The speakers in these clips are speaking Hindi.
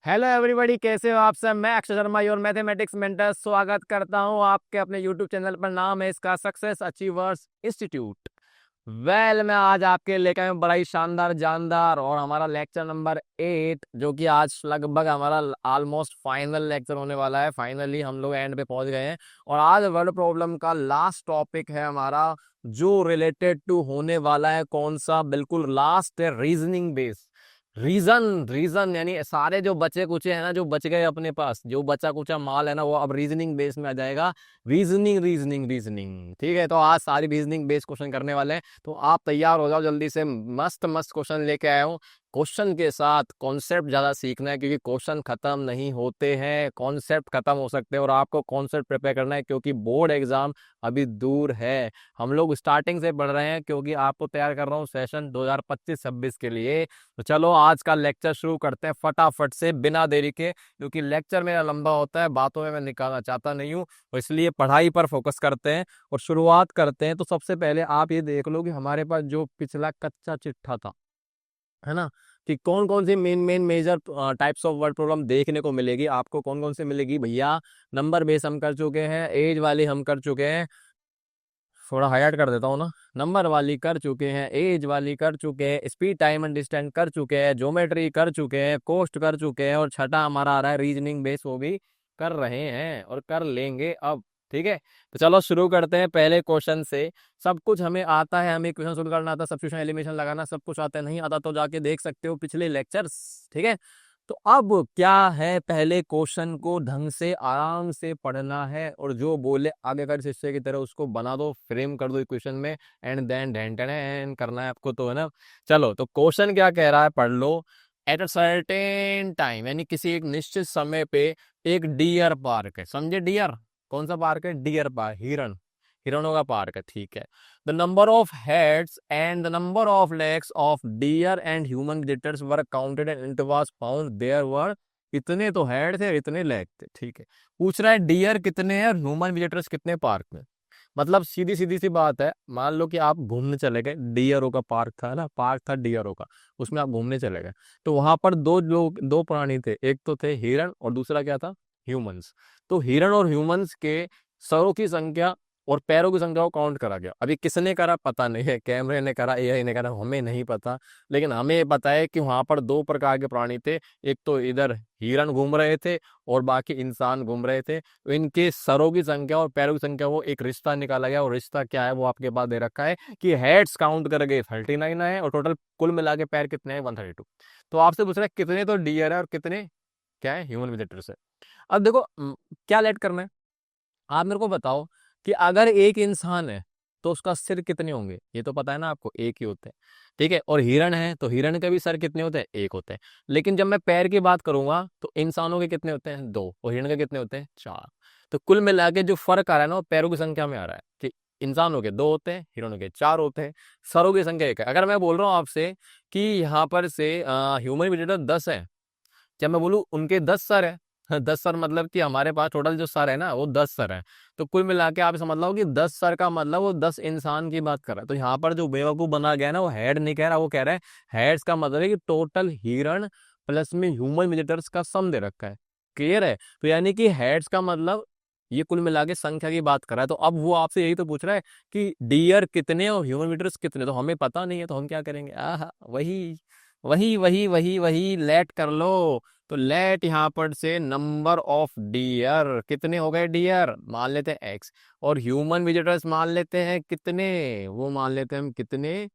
हेलो एवरीबॉडी, कैसे हो आप सब। मैं Akshay Sharma, your mathematics mentor, स्वागत करता हूं आपके अपने यूट्यूब चैनल पर। नाम है इसका सक्सेस अचीवर्स इंस्टीट्यूट। मैं आज आपके लेकर आया हूं बड़ा ही शानदार जानदार और हमारा लेक्चर नंबर 8, जो कि आज लगभग हमारा ऑलमोस्ट फाइनल लेक्चर होने वाला है। फाइनली हम लोग एंड पे पहुंच गए हैं और आज वर्ड प्रॉब्लम का लास्ट टॉपिक है हमारा, जो रिलेटेड टू होने वाला है। कौन सा? बिल्कुल लास्ट है, रीजनिंग बेस। रीजन रीजन यानी सारे जो बचे कुचे हैं ना, जो बच गए अपने पास, जो बचा कुचा माल है ना, वो अब रीजनिंग बेस में आ जाएगा। रीजनिंग रीजनिंग रीजनिंग, ठीक है। तो आज सारी रीजनिंग बेस क्वेश्चन करने वाले हैं, तो आप तैयार हो जाओ जल्दी से। मस्त मस्त क्वेश्चन लेके आया हूँ। क्वेश्चन के साथ कॉन्सेप्ट ज्यादा सीखना है, क्योंकि क्वेश्चन खत्म नहीं होते हैं, कॉन्सेप्ट खत्म हो सकते हैं। और आपको कॉन्सेप्ट प्रिपेयर करना है, क्योंकि बोर्ड एग्जाम अभी दूर है। हम लोग स्टार्टिंग से पढ़ रहे हैं, क्योंकि आपको तैयार कर रहा हूँ सेशन 2025-26 के लिए। तो चलो आज का लेक्चर शुरू करते हैं फटाफट से, बिना देरी के, क्योंकि लेक्चर मेरा लंबा होता है, बातों में मैं निकालना चाहता नहीं हूँ। तो इसलिए पढ़ाई पर फोकस करते हैं और शुरुआत करते हैं। तो सबसे पहले आप ये देख लो कि हमारे पास जो पिछला कच्चा चिट्ठा था, है ना, कि कौन कौन सी main main major types of word problem देखने को मिलेगी आपको। कौन कौन सी मिलेगी भैया? नंबर बेस हम कर चुके हैं, एज वाली हम कर चुके हैं, थोड़ा हाईलाइट कर देता हूँ ना। नंबर वाली कर चुके हैं, एज वाली कर चुके हैं, स्पीड टाइम एंड डिस्टेंस कर चुके हैं, ज्योमेट्री कर चुके हैं, कोस्ट कर चुके हैं, और छठा हमारा आ रहा है रीजनिंग बेस, वो भी कर रहे हैं और कर लेंगे अब। ठीक है, तो चलो शुरू करते हैं पहले क्वेश्चन से। सब कुछ हमें आता है, हमें क्वेश्चन सोल्व करना आता है, सब्स्टिट्यूशन एलिमिनेशन लगाना सब कुछ आता है। नहीं आता तो जाके देख सकते हो पिछले लेक्चर्स। ठीक है, तो अब क्या है, पहले क्वेश्चन को ढंग से आराम से पढ़ना है, और जो बोले आगे कर शिष्य की तरह उसको बना दो, फ्रेम कर दो इक्वेशन में, एंड देन ढेन करना है आपको, तो है ना। चलो, तो क्वेश्चन क्या कह रहा है, पढ़ लो। एट अ सर्टेन टाइम, यानी किसी एक निश्चित समय पे एक डियर पार्क है। समझे? डियर कौन सा पार्क है? डियर पार्क, हिरण, हिरणों का पार्क है। ठीक है। The number of heads and the number of legs of deer and human visitors were counted and it was found there were, इतने तो हेड थे, इतने लेग थे। ठीक है, पूछ रहा है डियर कितने हैं और ह्यूमन विजिटर्स कितने पार्क में। मतलब सीधी सीधी सी बात है, मान लो कि आप घूमने चले गए, डियरों का पार्क था ना, पार्क था डियरों का, उसमें आप घूमने चले गए, तो वहां पर दो लोग, दो प्राणी थे, एक तो थे हिरण और दूसरा क्या था? ह्यूमंस। तो हिरण और ह्यूमंस के सरों की संख्या और पैरों की संख्या को काउंट करा गया। अभी किसने करा पता नहीं है, कैमरे ने करा, एआई ने करा, हमें नहीं पता। लेकिन हमें ये पता है कि वहां पर दो प्रकार के प्राणी थे, एक तो इधर हिरण घूम रहे थे और बाकी इंसान घूम रहे थे। तो इनके सरों की संख्या और पैरों की संख्या, वो एक रिश्ता निकाला गया, और रिश्ता क्या है वो आपके पास दे रखा है कि हेड्स काउंट कर गए 39 है, और टोटल कुल मिला के पैर कितने हैं? 132। तो आपसे पूछ रहा है कितने तो डियर है और कितने क्या है? ह्यूमन विजिटर्स है। अब देखो क्या लेट करना है, आप मेरे को बताओ कि अगर एक इंसान है तो उसका सिर कितने होंगे? ये तो पता है ना आपको, एक ही होते हैं। ठीक है, और हिरण है तो हिरण के भी सर कितने होते हैं? एक होते हैं। लेकिन जब मैं पैर की बात करूंगा तो इंसानों के कितने होते हैं? दो, और हिरण के कितने होते हैं? चार। तो कुल मिला के जो फर्क आ रहा है ना, वो पैरों की संख्या में आ रहा है, कि इंसानों के दो होते हैं, हिरणों के चार होते हैं, सरों की संख्या एक है। अगर मैं बोल रहा हूँ आपसे कि यहाँ पर से ह्यूमन विजिटर 10 है, जब मैं बोलूँ उनके 10 सर है, 10 सर मतलब कि हमारे पास टोटल जो सर है ना वो 10 सर है। तो कुल मिला के आप समझ लो कि 10 सर का मतलब वो 10 इंसान की बात कर रहा है। तो यहाँ पर जो बेवकूफ बना गया ना, वो हेड नहीं कह रहा, वो कह रहा है हेड्स का मतलब है कि टोटल हिरण प्लस में ह्यूमन विजिटर्स का सम दे रखा है। क्लियर है? तो यानी कि हेड्स का मतलब ये कुल मिला के संख्या की बात कर रहा है। तो अब वो आपसे यही तो पूछ रहा है कि डियर कितने और ह्यूमन विजिटर्स कितने, तो हमें पता नहीं है, तो हम क्या करेंगे? आह, वही वही वही वही वही लेट कर लो। तो लेट यहां पर से नंबर ऑफ डियर, कितने हो गए डियर मान लेते हैं एक्स, और ह्यूमन विजिटर्स मान लेते हैं कितने, वो मान लेते हैं हम कितने,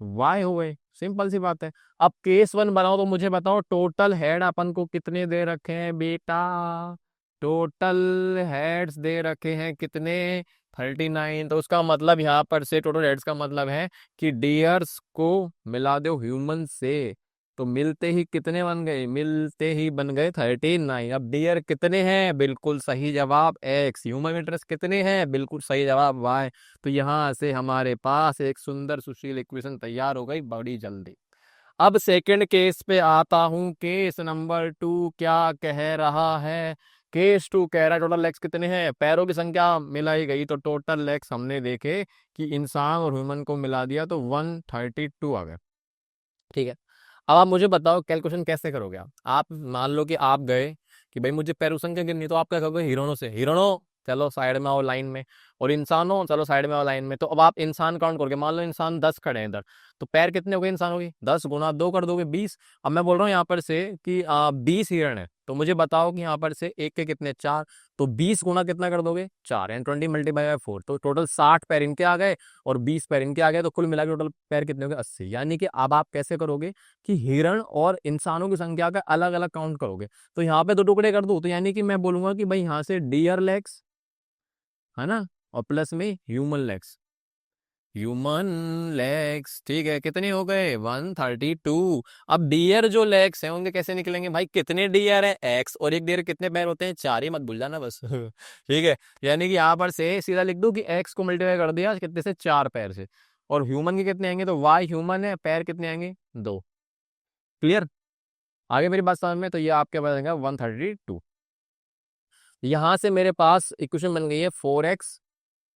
वाई हो गए। सिंपल सी बात है। अब केस वन बनाओ, तो मुझे बताओ टोटल हेड अपन को कितने दे रखे हैं बेटा? टोटल हेड्स दे रखे हैं कितने? 39। तो उसका मतलब यहाँ पर से टोटल हेड्स का मतलब है कि डियर्स को मिला दो ह्यूमन से, तो मिलते ही कितने बन गए? मिलते ही बन गए 39। अब डियर कितने हैं? बिल्कुल सही जवाब एक्स। ह्यूमन इंटरेस्ट कितने हैं? बिल्कुल सही जवाब वाई। तो यहाँ से हमारे पास एक सुंदर सुशील इक्वेशन तैयार हो गई बड़ी जल्दी। अब सेकंड केस पे आता हूं। केस नंबर 2 क्या कह रहा है? केस 2 कह रहा है टोटल लेग्स कितने हैं? पैरों की संख्या मिलाई गई, तो टोटल लेग्स हमने देखे कि इंसान और ह्यूमन को मिला दिया तो 132 आ गए। ठीक है, अब आप मुझे बताओ कैलकुलेशन कैसे करोगे आप मान लो कि आप गए कि भाई मुझे पैरों संख्या गिननी, तो आप क्या करोगे, हिरणों से, हिरणों चलो साइड में आओ लाइन में, और इंसानों चलो साइड में आओ लाइन में। तो अब आप इंसान काउंट करोगे, मान लो इंसान 10 खड़े हैं इधर, तो पैर कितने हो गए इंसानों के, 10 गुना 2 कर दोगे 20। अब मैं बोल रहा हूँ यहाँ पर से कि 20 हिरण है, तो मुझे बताओ कि यहाँ पर से एक के कितने, 4, तो 20 गुना कितना कर दोगे, 4, यानी 20 मल्टीप्लाई बाय 4, तो टोटल 60 पैर इनके आ गए और 20 पैर इनके आ गए, तो कुल मिला के टोटल पैर कितने हो गए, 80। यानी कि अब आप कैसे करोगे कि हिरण और इंसानों की संख्या का अलग अलग काउंट करोगे। तो यहाँ पे 2 टुकड़े कर दूं, तो यानी कि मैं बोलूंगा कि भाई यहाँ से डियर लेग्स है ना, और प्लस में ह्यूमन लेग्स, ह्यूमन लेग्स, ठीक है, कितने हो गए, 132। अब डियर जो लेग्स हैं उनके कैसे निकलेंगे भाई, कितने डियर है, एक्स, और एक डियर कितने पैर होते हैं, 4 ही, मत भूल जाना बस ठीक है, यानी कि यहाँ पर से सीधा लिख दूं कि एक्स को मल्टीप्लाई कर दिया कितने से, 4 पैर से, और ह्यूमन के कितने आएंगे, तो वाई ह्यूमन है, पैर कितने आएंगे, 2। क्लियर, आगे मेरी बात समझ में, तो ये आपके पास आएगा 132। यहां से मेरे पास इक्वेशन बन गई है 4x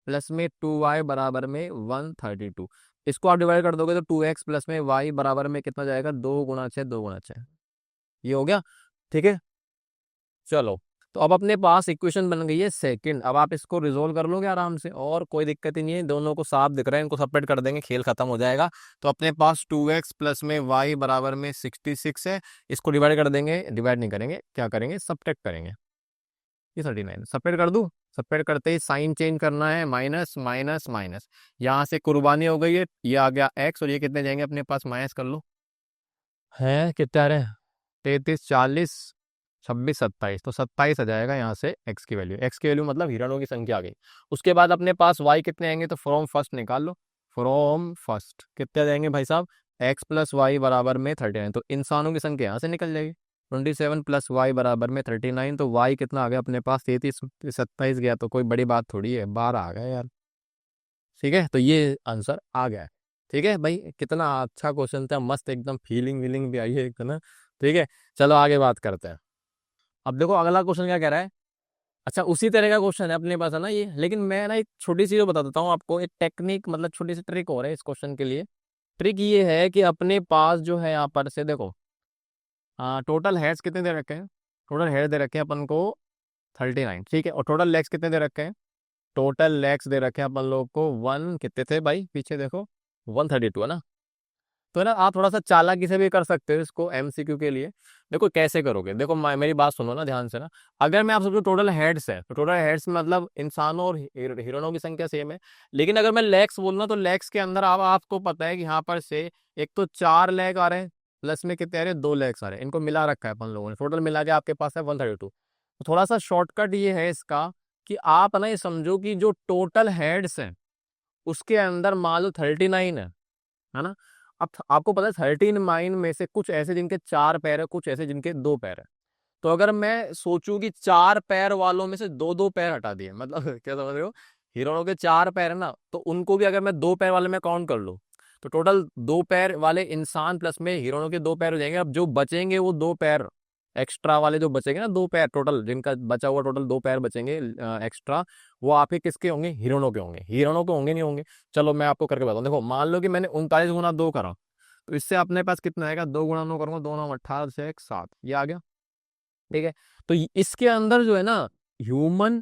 प्लस में 2y बराबर में 132। इसको आप डिवाइड कर दोगे तो 2x प्लस में y बराबर में कितना जाएगा, 2 गुना 6, 2 गुना 6, ये हो गया। ठीक है, चलो, तो अब अपने पास इक्वेशन बन गई है सेकंड। अब आप इसको रिजोल्व कर लोगे आराम से, और कोई दिक्कत ही नहीं है, दोनों को साफ दिख रहा है, इनको सेपरेट कर देंगे, खेल खत्म हो जाएगा। तो अपने पास 2x प्लस में y बराबर में 66 है, इसको डिवाइड कर देंगे, डिवाइड नहीं करेंगे, क्या करेंगे, सब्ट्रैक्ट करेंगे, ये 39 सेपरेट कर दूं। सेपरेट करते ही साइन चेंज करना है, माइनस माइनस माइनस, यहाँ से कुर्बानी हो गई है, ये आ गया x, और ये कितने जाएंगे अपने पास, माइनस कर लो, है कितने आ रहे हैं, 33, 40, 26, 27, तो 27 आ जाएगा यहाँ से x की वैल्यू, x की वैल्यू मतलब हिरणों की संख्या आ गई। उसके बाद अपने पास y कितने आएंगे, तो फ्रॉम फर्स्ट निकाल लो, फ्रॉम फर्स्ट कितने आ जाएंगे भाई साहब, x प्लस वाई बराबर में 39, तो इंसानों की संख्या यहाँ से निकल जाएगी, 27 प्लस वाई बराबर में 39, तो y कितना आ गया अपने पास, 33, 27 गया, तो कोई बड़ी बात थोड़ी है, 12 आ गया यार। ठीक है, तो ये आंसर आ गया है। ठीक है भाई, कितना अच्छा क्वेश्चन था, मस्त एकदम, फीलिंग वीलिंग भी आई है एक ना। ठीक है, चलो आगे बात करते हैं। अब देखो अगला क्वेश्चन क्या कह रहा है, अच्छा उसी तरह का क्वेश्चन है अपने पास है ना ये, लेकिन मैं ना एक छोटी सी बता देता हूँ आपको, एक टेक्निक मतलब छोटी सी ट्रिक हो रहा है इस क्वेश्चन के लिए। ट्रिक ये है कि अपने पास जो है यहाँ पर से देखो, टोटल हेड्स कितने दे रखे हैं, टोटल हेड दे रखे हैं अपन को 39, ठीक है, और टोटल लेग्स कितने दे रखे हैं, टोटल लेग्स दे रखे हैं अपन लोग को 1, कितने थे भाई पीछे देखो, 132 है ना। तो है ना, आप थोड़ा सा चालाकी से भी कर सकते हो इसको एमसीक्यू के लिए। देखो कैसे करोगे, देखो मेरी बात सुनो ना ध्यान से ना। अगर मैं आप सोचूं टोटल हेड्स है, तो टोटल हेड्स मतलब इंसानों और हिरणों की संख्या सेम है, लेकिन अगर मैं लेग्स बोलूँ तो लेग्स के अंदर आपको पता है कि यहाँ पर से एक तो 4 लेग आ रहे हैं, प्लस में कितने आ रहे हैं, 2 लेग्स आ रहे हैं, इनको मिला रखा है अपन लोगों ने, टोटल मिला के आपके पास है 132। तो थोड़ा सा शॉर्टकट ये है इसका कि आप ना ये समझो कि जो टोटल हेड्स हैं उसके अंदर मान लो 39 है ना। अब आपको पता है 39 में से कुछ ऐसे जिनके 4 पैर है, कुछ ऐसे जिनके 2 पैर है। तो अगर मैं सोचूं कि 4 पैर वालों में से 2-2 पैर हटा दिए, मतलब क्या समझ रहे हो, हिरणों के 4 पैर है ना, तो उनको भी अगर मैं 2 पैर वाले में काउंट कर लूं, तो टोटल 2 पैर वाले इंसान प्लस में हिरणों के 2 पैर हो जाएंगे। अब जो बचेंगे वो 2 पैर एक्स्ट्रा वाले जो बचेंगे ना, 2 पैर टोटल जिनका बचा हुआ, टोटल 2 पैर बचेंगे एक्स्ट्रा, वो आपके किसके होंगे, हिरणों के होंगे, हिरणों के होंगे नहीं होंगे। चलो मैं आपको करके बताऊं, देखो मान लो कि मैंने 39 गुना 2 करा, तो इससे अपने पास कितना आएगा, 2 गुणा 9 करूंगा, 2 9 18 से 1 7, ये आ गया। ठीक है, तो इसके अंदर जो है ना, ह्यूमन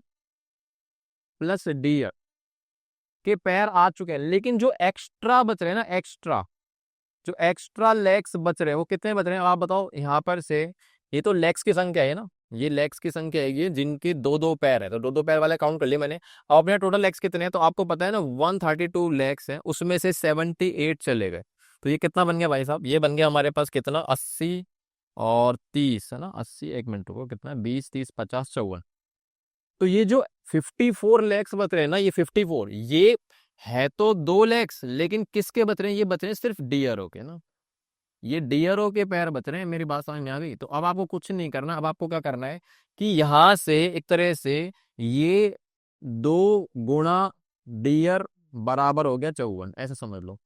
प्लस डियर के पैर आ चुके हैं, लेकिन जो एक्स्ट्रा बच रहे हैं ना, एक्स्ट्रा जो एक्स्ट्रा लेग्स बच रहे हैं वो कितने बच रहे हैं, आप बताओ यहाँ पर से। ये तो लेग्स की संख्या है ना, ये लेग्स की संख्या है, ये जिनके 2-2 पैर है, तो 2-2 पैर वाले काउंट कर लिए मैंने। अब अपने टोटल लेग्स कितने हैं, तो आपको पता है ना 132 लेग्स हैं, उसमें से 78 चले गए, तो ये कितना बन गया भाई साहब, ये बन गया हमारे पास कितना, 80 और 30 है ना, 80, 1 मिनट को कितना है, 20, 30, 50, 54। तो ये जो 54 लेग्स बच रहे हैं ना, ये 54, ये है तो 2 लेग्स, लेकिन किसके बच रहे हैं, ये बच रहे हैं सिर्फ डियरों के ना, ये डियरों के पैर बच रहे हैं। मेरी बात समझ में आ गई। तो अब आपको कुछ नहीं करना, अब आपको क्या करना है कि यहां से एक तरह से ये 2 गुणा डियर बराबर हो गया 54, ऐसे समझ लो।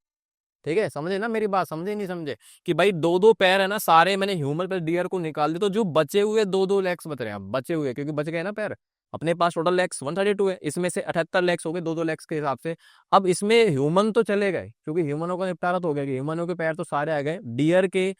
ठीक है, समझे ना मेरी बात, समझे नहीं समझे, कि भाई 2-2 पैर है ना, सारे मैंने ह्यूमन प्लस डियर को निकाल दिया, तो जो बचे हुए 2-2 लेग्स बच रहे हैं, अब बचे हुए क्योंकि बच गए ना पैर, अपने पास टोटल लेग्स 132 है, इसमें से 78 लेग्स हो गए 2-2 लेग्स के हिसाब से। अब इसमें ह्यूमन तो चले गए, क्योंकि ह्यूमनों का निपटारा तो हो गया कि ह्यूमनों के पैर तो सारे आ गए, डियर के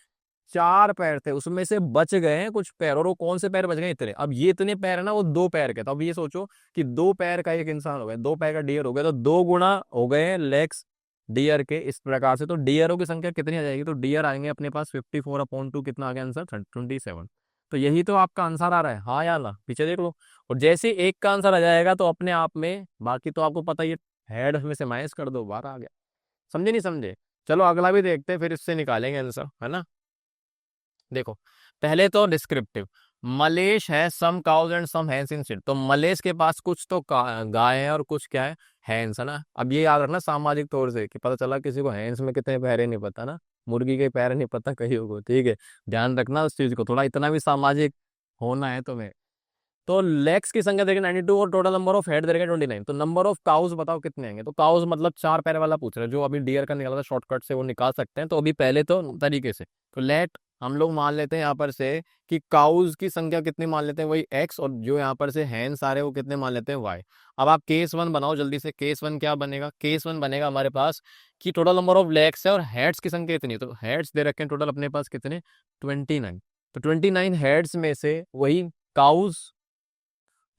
4 पैर थे, उसमें से बच गए हैं कुछ पैर, और वो कौन से पैर बच गए? इतने। अब ये इतने पैर है ना, वो 2 पैर के। तो अब ये सोचो कि 2 पैर का एक इंसान हो गया, 2 पैर का डियर हो गया, तो 2 गुना हो गए लेग्स डियर के, इस प्रकार से। तो डियरों की संख्या कितनी आ जाएगी? तो डियर आएंगे अपने पास 54/2, कितना आ गया आंसर? 27। तो यही तो आपका आंसर आ रहा है, हाँ या ना? पीछे देख लो। और जैसे एक का आंसर आ जाएगा तो अपने आप में बाकी तो आपको पता ही है, हेड में से माइनस कर दो, 12 आ गया। समझे नहीं समझे? चलो अगला भी देखते हैं, फिर इससे निकालेंगे आंसर, है ना। देखो, पहले तो डिस्क्रिप्टिव। मलेश है some cows and some hens in seat. तो मलेश के पास कुछ तो गाय है और कुछ क्या है? हैंस, है ना। अब ये याद रखना सामाजिक तौर से, कि पता चला किसी को हैंस में कितने पैर है नहीं पता ना, मुर्गी के पैर नहीं पता कहीं को, ठीक है। ध्यान रखना उस चीज को, थोड़ा इतना भी सामाजिक होना है तुम्हें। तो लेग्स की संख्या देखिए 92, और टोटल नंबर ऑफ हेड देखिए 29। तो नंबर ऑफ काउज बताओ कितने आएंगे? तो काउज मतलब 4 पैर वाला पूछ रहे हैं, जो अभी डियर का निकाला था शॉर्टकट से, वो निकाल सकते हैं। तो अभी पहले तो तरीके से, तो लेट हम लोग मान लेते हैं यहाँ पर से कि काउज की संख्या कितनी मान लेते हैं, वही एक्स, और जो यहाँ पर से हैंस आ रहे हैं वो कितने मान लेते हैं, वाई। अब आप केस 1 बनाओ जल्दी से। केस 1 क्या बनेगा? केस 1 बनेगा हमारे पास कि टोटल नंबर ऑफ लेग्स है और हेड्स की संख्या इतनी है। तो हेड्स दे रखे हैं टोटल अपने पास कितने? 29। तो 29 हेड्स में से वही काउज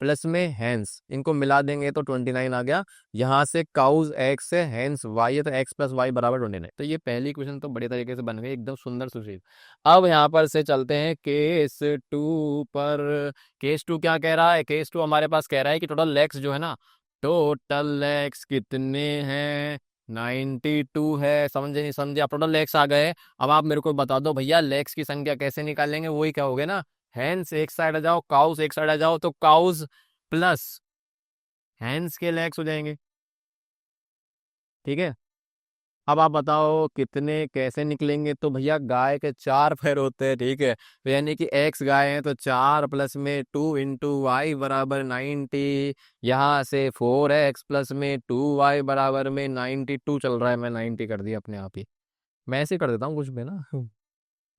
प्लस में हैंस, इनको मिला देंगे तो 29 आ गया। यहाँ से काउज एक्स है, हैंस वाई है, तो एक्स प्लस वाई बराबर 29। तो ये पहली क्वेश्चन तो बड़े तरीके से बन गई, एकदम सुंदर सुशील। अब यहाँ पर से चलते हैं केस 2 पर। केस 2 क्या कह रहा है? केस 2 हमारे पास कह रहा है कि टोटल लेग्स जो है ना, टोटल लेग्स कितने हैं? 92 है। समझे नहीं समझे? आप टोटल लेग्स आ गए। अब आप मेरे को बता दो भैया, लेग्स की संख्या कैसे निकालेंगे? वही क्या हो गया ना, हैंस एक साइड आ जाओ, काउस एक साइड आ जाओ, तो काउस प्लस हैंस के लेग्स हो जाएंगे, ठीक है। अब आप बताओ कितने कैसे निकलेंगे? तो भैया गाय के 4 पैर होते हैं, ठीक है। तो यानी कि एक्स गाय है, तो 4 प्लस में 2 इंटू वाई बराबर 90। यहाँ से 4x प्लस में 2y बराबर में 92 चल रहा है। मैं 90 कर दिया अपने आप ही, मैं ऐसे कर देता हूँ कुछ भी ना।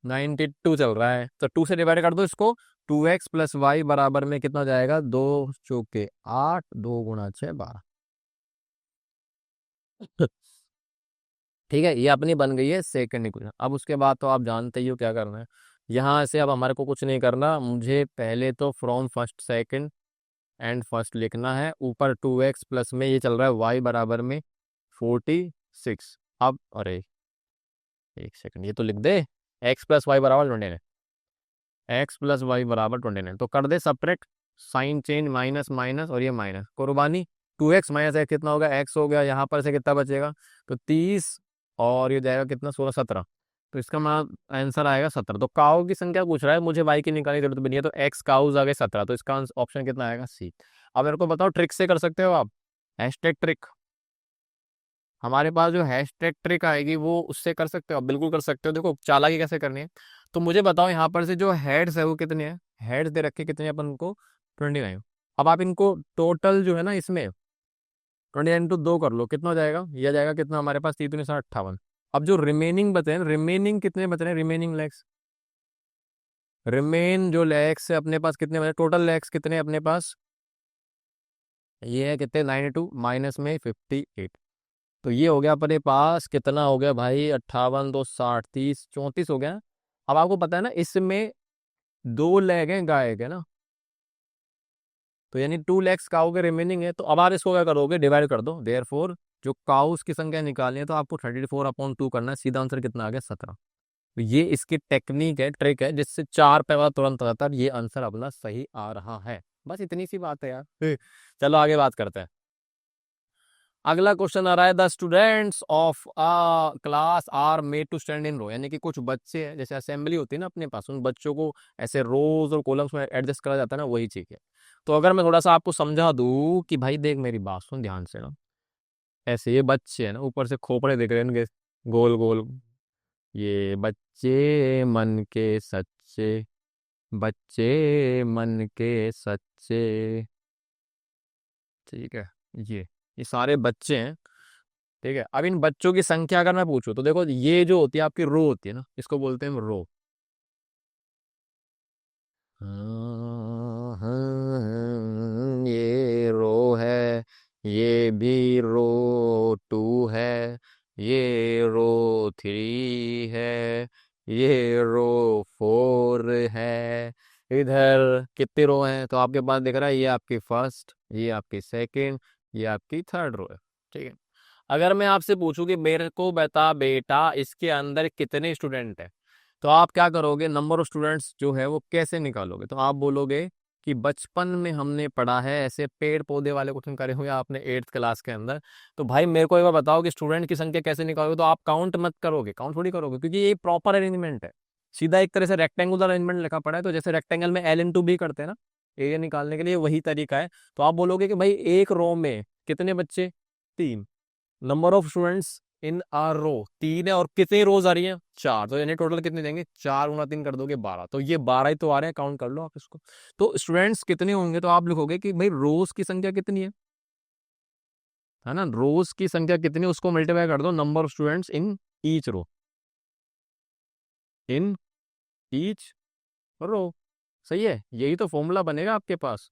92 चल रहा है, तो 2 से डिवाइड कर दो इसको। 2x प्लस वाई बराबर में कितना हो जाएगा? 2 चौके 8, 2 गुणा 6 12। ठीक है, ये अपनी बन गई है सेकंड इक्वेशन। अब उसके बाद तो आप जानते ही हो क्या करना है। यहाँ से अब हमारे को कुछ नहीं करना, मुझे पहले तो from first second and first लिखना है। ऊपर 2x प्लस में ये चल रहा है y बराबर में 46। अब अरे एक सेकंड, ये तो लिख दे, x प्लस वाई बराबर 29। एक्स प्लस वाई बराबर 29, तो कर दे subtract, sign change, minus minus और ये माइनस कुर्बानी। 2x माइनस एक्स कितना होगा? x हो गया, यहाँ पर से कितना बचेगा? तो 30, और ये जाएगा कितना? 16 17। तो इसका आंसर आएगा 17। तो काऊ की संख्या पूछ रहा है मुझे, y की निकालने की जरूरत भी नहीं है। तो x काउज आ गए 17, तो इसका ऑप्शन कितना आएगा? सी। अब मेरे को बताओ, ट्रिक से कर सकते हो आप? हैशटैग ट्रिक, हमारे पास जो हैशटैग ट्रिक आएगी वो उससे कर सकते हो आप, बिल्कुल कर सकते हो। देखो चालाकी कैसे करनी है, तो मुझे बताओ यहाँ पर से जो हेड्स है वो कितने हैं? हेड्स दे रखे कितने हैं अपन को? 29। अब आप इनको टोटल जो है ना इसमें 29 × 2 कर लो, कितना हो जाएगा? ये आ जाएगा कितना हमारे पास? 3×7 = 58। अब जो रिमेनिंग बचे हैं, रिमेनिंग कितने बच रहे हैं? रिमेनिंग लेग्स, रिमेन जो लेग्स है अपने पास कितने बचे? टोटल लेग्स कितने हैं अपने पास? ये है कितने? 92 माइनस में 58। तो ये हो गया अपने पास कितना हो गया भाई? 58 2 60 30 34 हो गया। अब आपको पता है ना इसमें 2 लेग हैं गाय के ना, तो यानी 2 लेग्स काऊ के रिमेनिंग है। तो अब आप इसको क्या करोगे? डिवाइड कर दो। देयर फोर जो काउस की संख्या निकालनी है तो आपको 34/2 करना है। सीधा आंसर कितना आ गया? 17। तो ये इसकी टेक्निक है, ट्रिक है, जिससे 4 पे वाला तुरंत आता है। ये आंसर अपना सही आ रहा है। बस इतनी सी बात है यार। चलो आगे बात करते हैं। अगला क्वेश्चन आ रहा है, the students of a class are made to stand in row. यानी कि कुछ बच्चे हैं, जैसे असेंबली होती है ना अपने पास, उन बच्चों को ऐसे रोज और कॉलम्स में एडजस्ट करा जाता है ना, वही चीज है। तो अगर मैं थोड़ा सा आपको समझा दूं कि भाई देख मेरी बात सुन ध्यान से ना, ऐसे ये बच्चे हैं ना, ऊपर से खोपड़े दिख रहे हैं इनके, गोल गोल। ये बच्चे मन के सच्चे, बच्चे मन के सच्चे, ठीक है। ये सारे बच्चे हैं, ठीक है। अब इन बच्चों की संख्या अगर मैं पूछूं तो देखो, ये जो होती है आपकी रो होती है ना, इसको बोलते हैं रो। हाँ, हाँ, ये रो है, ये भी रो 2 है, ये रो 3 है, ये रो 4 है। इधर कितनी रो हैं, तो आपके पास दिख रहा है ये आपकी फर्स्ट, ये आपकी सेकंड, ये आपकी थर्ड रो है। ठीक है। अगर मैं आपसे पूछूं कि मेरे को बता बेटा इसके अंदर कितने स्टूडेंट हैं, तो आप क्या करोगे, नंबर ऑफ स्टूडेंट्स जो है वो कैसे निकालोगे, तो आप बोलोगे कि बचपन में हमने पढ़ा है, ऐसे पेड़ पौधे वाले क्वेश्चन करे हुए आपने 8th क्लास के अंदर। तो भाई मेरे को एक बार बताओ कि स्टूडेंट की संख्या कैसे निकालोगे, तो आप काउंट मत करोगे, काउंट थोड़ी करोगे, क्योंकि ये प्रॉपर अरेंजमेंट है। सीधा एक तरह से रेक्टेंगुलर अरेंजमेंट लिखा पड़ा है, तो जैसे रेक्टेंगल में L/B करते हैं ना एरिया निकालने के लिए, वही तरीका है। तो आप बोलोगे कि भाई एक रो में कितने बच्चे, 3। Number of students in a row 3 है, और कितनी रोज आ रही है, 4, तो यानी टोटल कितने देंगे, 4 × 3 कर दोगे 12, तो ये 12 ही तो आ रहे हैं, काउंट कर लो आप इसको। तो स्टूडेंट्स कितने होंगे, तो आप लिखोगे कि भाई रोज की संख्या कितनी है ना, रोज की संख्या कितनी है, उसको मल्टीप्लाई कर दो number of students in each row, in each row. सही है, यही तो फॉर्मूला बनेगा आपके पास।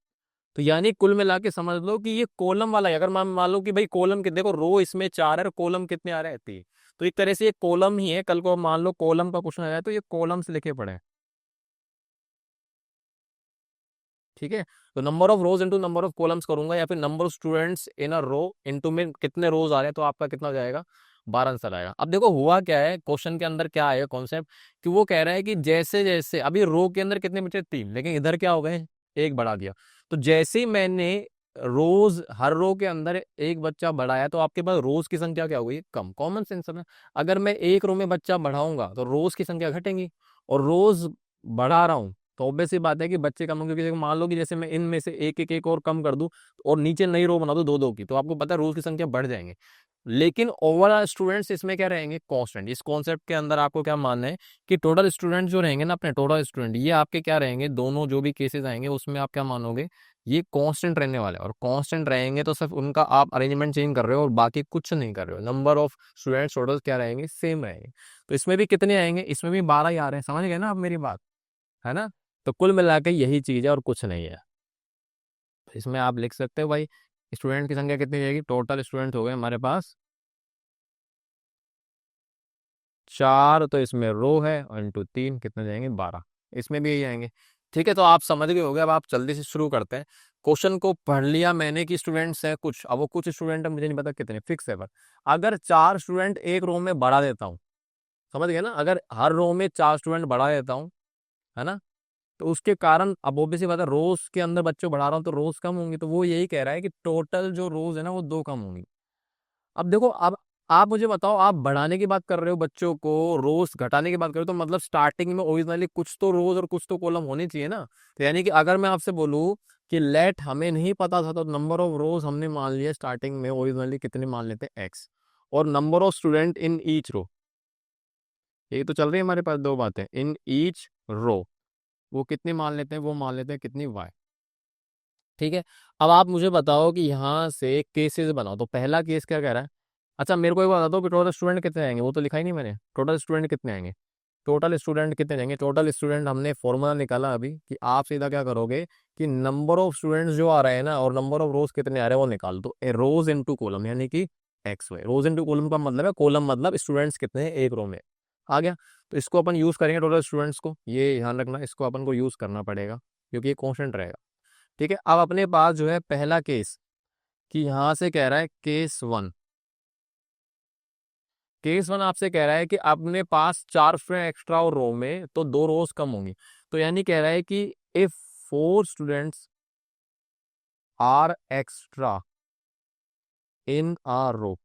तो यानी कुल मिला के समझ लो कि ये कॉलम वाला है। अगर मान मान लो कि भाई कॉलम के देखो, रो इसमें 4 है और कॉलम कितने आ रहे हैं, 3, तो एक तरह से ये कॉलम ही है। कल को मान लो कॉलम का क्वेश्चन आ जाए तो ये कॉलम से लिखे पड़े हैं। ठीक है। तो number of rows into number of columns करूंगा, या फिर number of students in a row into में कितने रोज आ रहे हैं, तो आपका कितना हो जाएगा, 12 आंसर आएगा। अब देखो हुआ क्या है, क्वेश्चन के अंदर क्या है कॉन्सेप्ट, कि वो कह रहा है कि जैसे जैसे अभी रो के अंदर कितने बचे, 3, लेकिन इधर क्या हो गए, एक बढ़ा दिया। तो जैसे ही मैंने रोज हर रो के अंदर एक बच्चा बढ़ाया, तो आपके पास रोज की संख्या क्या हो गई, कम। कॉमन सेंस है। अगर मैं एक रो में बच्चा बढ़ाऊंगा तो रोज की संख्या घटेगी, और रोज बढ़ा रहा हूँ तो ऑब्वियस सी बात है कि बच्चे कम होंगे। क्योंकि मान लो कि जैसे मैं इनमें से एक और कम कर दूं और नीचे नई रो बना दूं 2 2 की, तो आपको पता है रोज की संख्या बढ़ जाएंगे। लेकिन ओवरऑल स्टूडेंट्स इसमें क्या रहेंगे, कांस्टेंट। इस कॉन्सेप्ट के अंदर आपको क्या मानना है कि टोटल स्टूडेंट जो रहेंगे ना, अपने टोटल स्टूडेंट, ये आपके क्या रहेंगे, दोनों जो भी केसेस आएंगे उसमें आप क्या मानोगे, ये कांस्टेंट रहने वाले हैं। और कांस्टेंट रहेंगे तो सिर्फ उनका आप अरेंजमेंट चेंज कर रहे हो और बाकी कुछ नहीं कर रहे हो। नंबर ऑफ स्टूडेंट्स टोटल क्या रहेंगे, सेम रहेंगे। तो इसमें भी कितने आएंगे, इसमें भी 12 ही आ रहे हैं। समझ गए ना आप मेरी बात, है ना। तो कुल मिला के यही चीज है और कुछ नहीं है। तो इसमें आप लिख सकते हो भाई स्टूडेंट की संख्या कितनी रहेगी, टोटल स्टूडेंट हो गए हमारे पास 4, तो इसमें रो है, और इंटू 3 कितने जाएंगे, 12। इसमें भी यही आएंगे। ठीक है, तो आप समझ गए होगे। अब आप जल्दी से शुरू करते हैं। क्वेश्चन को पढ़ लिया मैंने कि स्टूडेंट्स हैं कुछ, अब वो कुछ स्टूडेंट है मुझे नहीं पता कितने, फिक्स है पर अगर 4 स्टूडेंट एक रो में बढ़ा देता हूँ, समझ गए ना, अगर हर रो में 4 स्टूडेंट बढ़ा देता हूँ, है ना, तो उसके कारण अब ओबीसी बात है, रोज के अंदर बच्चों बढ़ा रहा हूँ तो रोज कम होंगी। तो वो यही कह रहा है कि टोटल जो रोज है ना वो 2 कम होंगी। अब देखो, अब आप मुझे बताओ, आप बढ़ाने की बात कर रहे हो बच्चों को, रोज घटाने की बात कर रहे हो, तो मतलब स्टार्टिंग में ओरिजिनली कुछ तो रोज और कुछ तो कॉलम होने चाहिए ना। तो यानी कि अगर मैं आपसे बोलूं कि लेट हमें नहीं पता था, तो नंबर ऑफ रोज हमने मान लिया स्टार्टिंग में ओरिजिनली कितने मान लेते हैं, एक्स, और number of student in each row, ये तो चल रही है हमारे पास 2 बातें, इन ईच रो वो कितनी मान लेते हैं, वो मान लेते हैं कितनी, वाई। ठीक है। अब आप मुझे बताओ कि यहाँ से केसेस बनाओ, तो पहला केस क्या कह रहा है। अच्छा मेरे को एक बात बता दो कि टोटल स्टूडेंट कितने आएंगे, वो तो लिखा ही नहीं मैंने, टोटल स्टूडेंट कितने आएंगे, टोटल स्टूडेंट कितने जाएंगे। टोटल स्टूडेंट हमने फॉर्मूला निकाला अभी कि आप सीधा क्या करोगे कि नंबर ऑफ स्टूडेंट्स जो आ रहे हैं ना और नंबर ऑफ रोज कितने आ रहे हैं वो निकाल दो, ए रोज इनटू कॉलम, यानी कि x y. Rows into column का मतलब है, कॉलम मतलब स्टूडेंट्स कितने हैं एक रो में, आ गया। तो इसको अपन यूज करेंगे टोटल स्टूडेंट्स को, ये ध्यान रखना, इसको अपन को यूज करना पड़ेगा क्योंकि ये कॉन्स्टेंट रहेगा। ठीक है। अब अपने पास जो है पहला केस, कि यहां से कह रहा है केस 1, केस 1 आपसे कह रहा है कि अपने पास 4 स्टूडेंट एक्स्ट्रा और रो में तो 2 रोज कम होंगी। तो यानी कह रहा है कि if 4 students are extra in a row,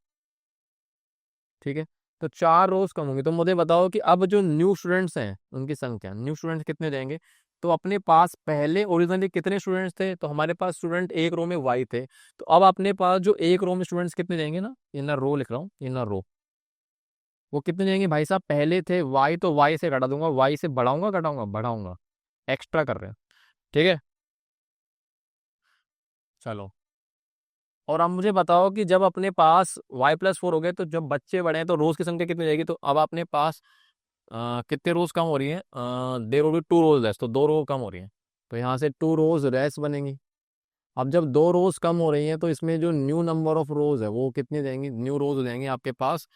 ठीक है, तो 4 रोज कम होंगी। तो मुझे बताओ कि अब जो न्यू स्टूडेंट्स हैं उनकी संख्या, न्यू स्टूडेंट्स कितने जाएंगे। तो अपने पास पहले ओरिजिनली कितने स्टूडेंट्स थे, तो हमारे पास स्टूडेंट एक रो में वाई थे। तो अब अपने पास जो एक रो में स्टूडेंट्स कितने जाएंगे ना, इन रो लिख रहा हूँ, इन रो, वो कितने जाएंगे भाई साहब, पहले थे वाई तो वाई से घटा दूंगा, वाई से बढ़ाऊंगा घटाऊंगा, बढ़ाऊंगा, एक्स्ट्रा कर रहे हैं। ठीक है। चलो, और अब मुझे बताओ कि जब अपने पास y+4 हो गए तो जब बच्चे बढ़े हैं तो रोज की संख्या कितनी जाएगी। तो अब अपने पास कितने रोज कम हो रही है, there will be 2 rows less, तो 2 रो कम हो रही है। तो यहाँ से 2 रोज लेस बनेंगी। अब जब 2 रोज कम हो रही हैं तो इसमें जो न्यू नंबर ऑफ रोज है वो कितनी जाएंगी, न्यू रोज हो जाएंगे आपके पास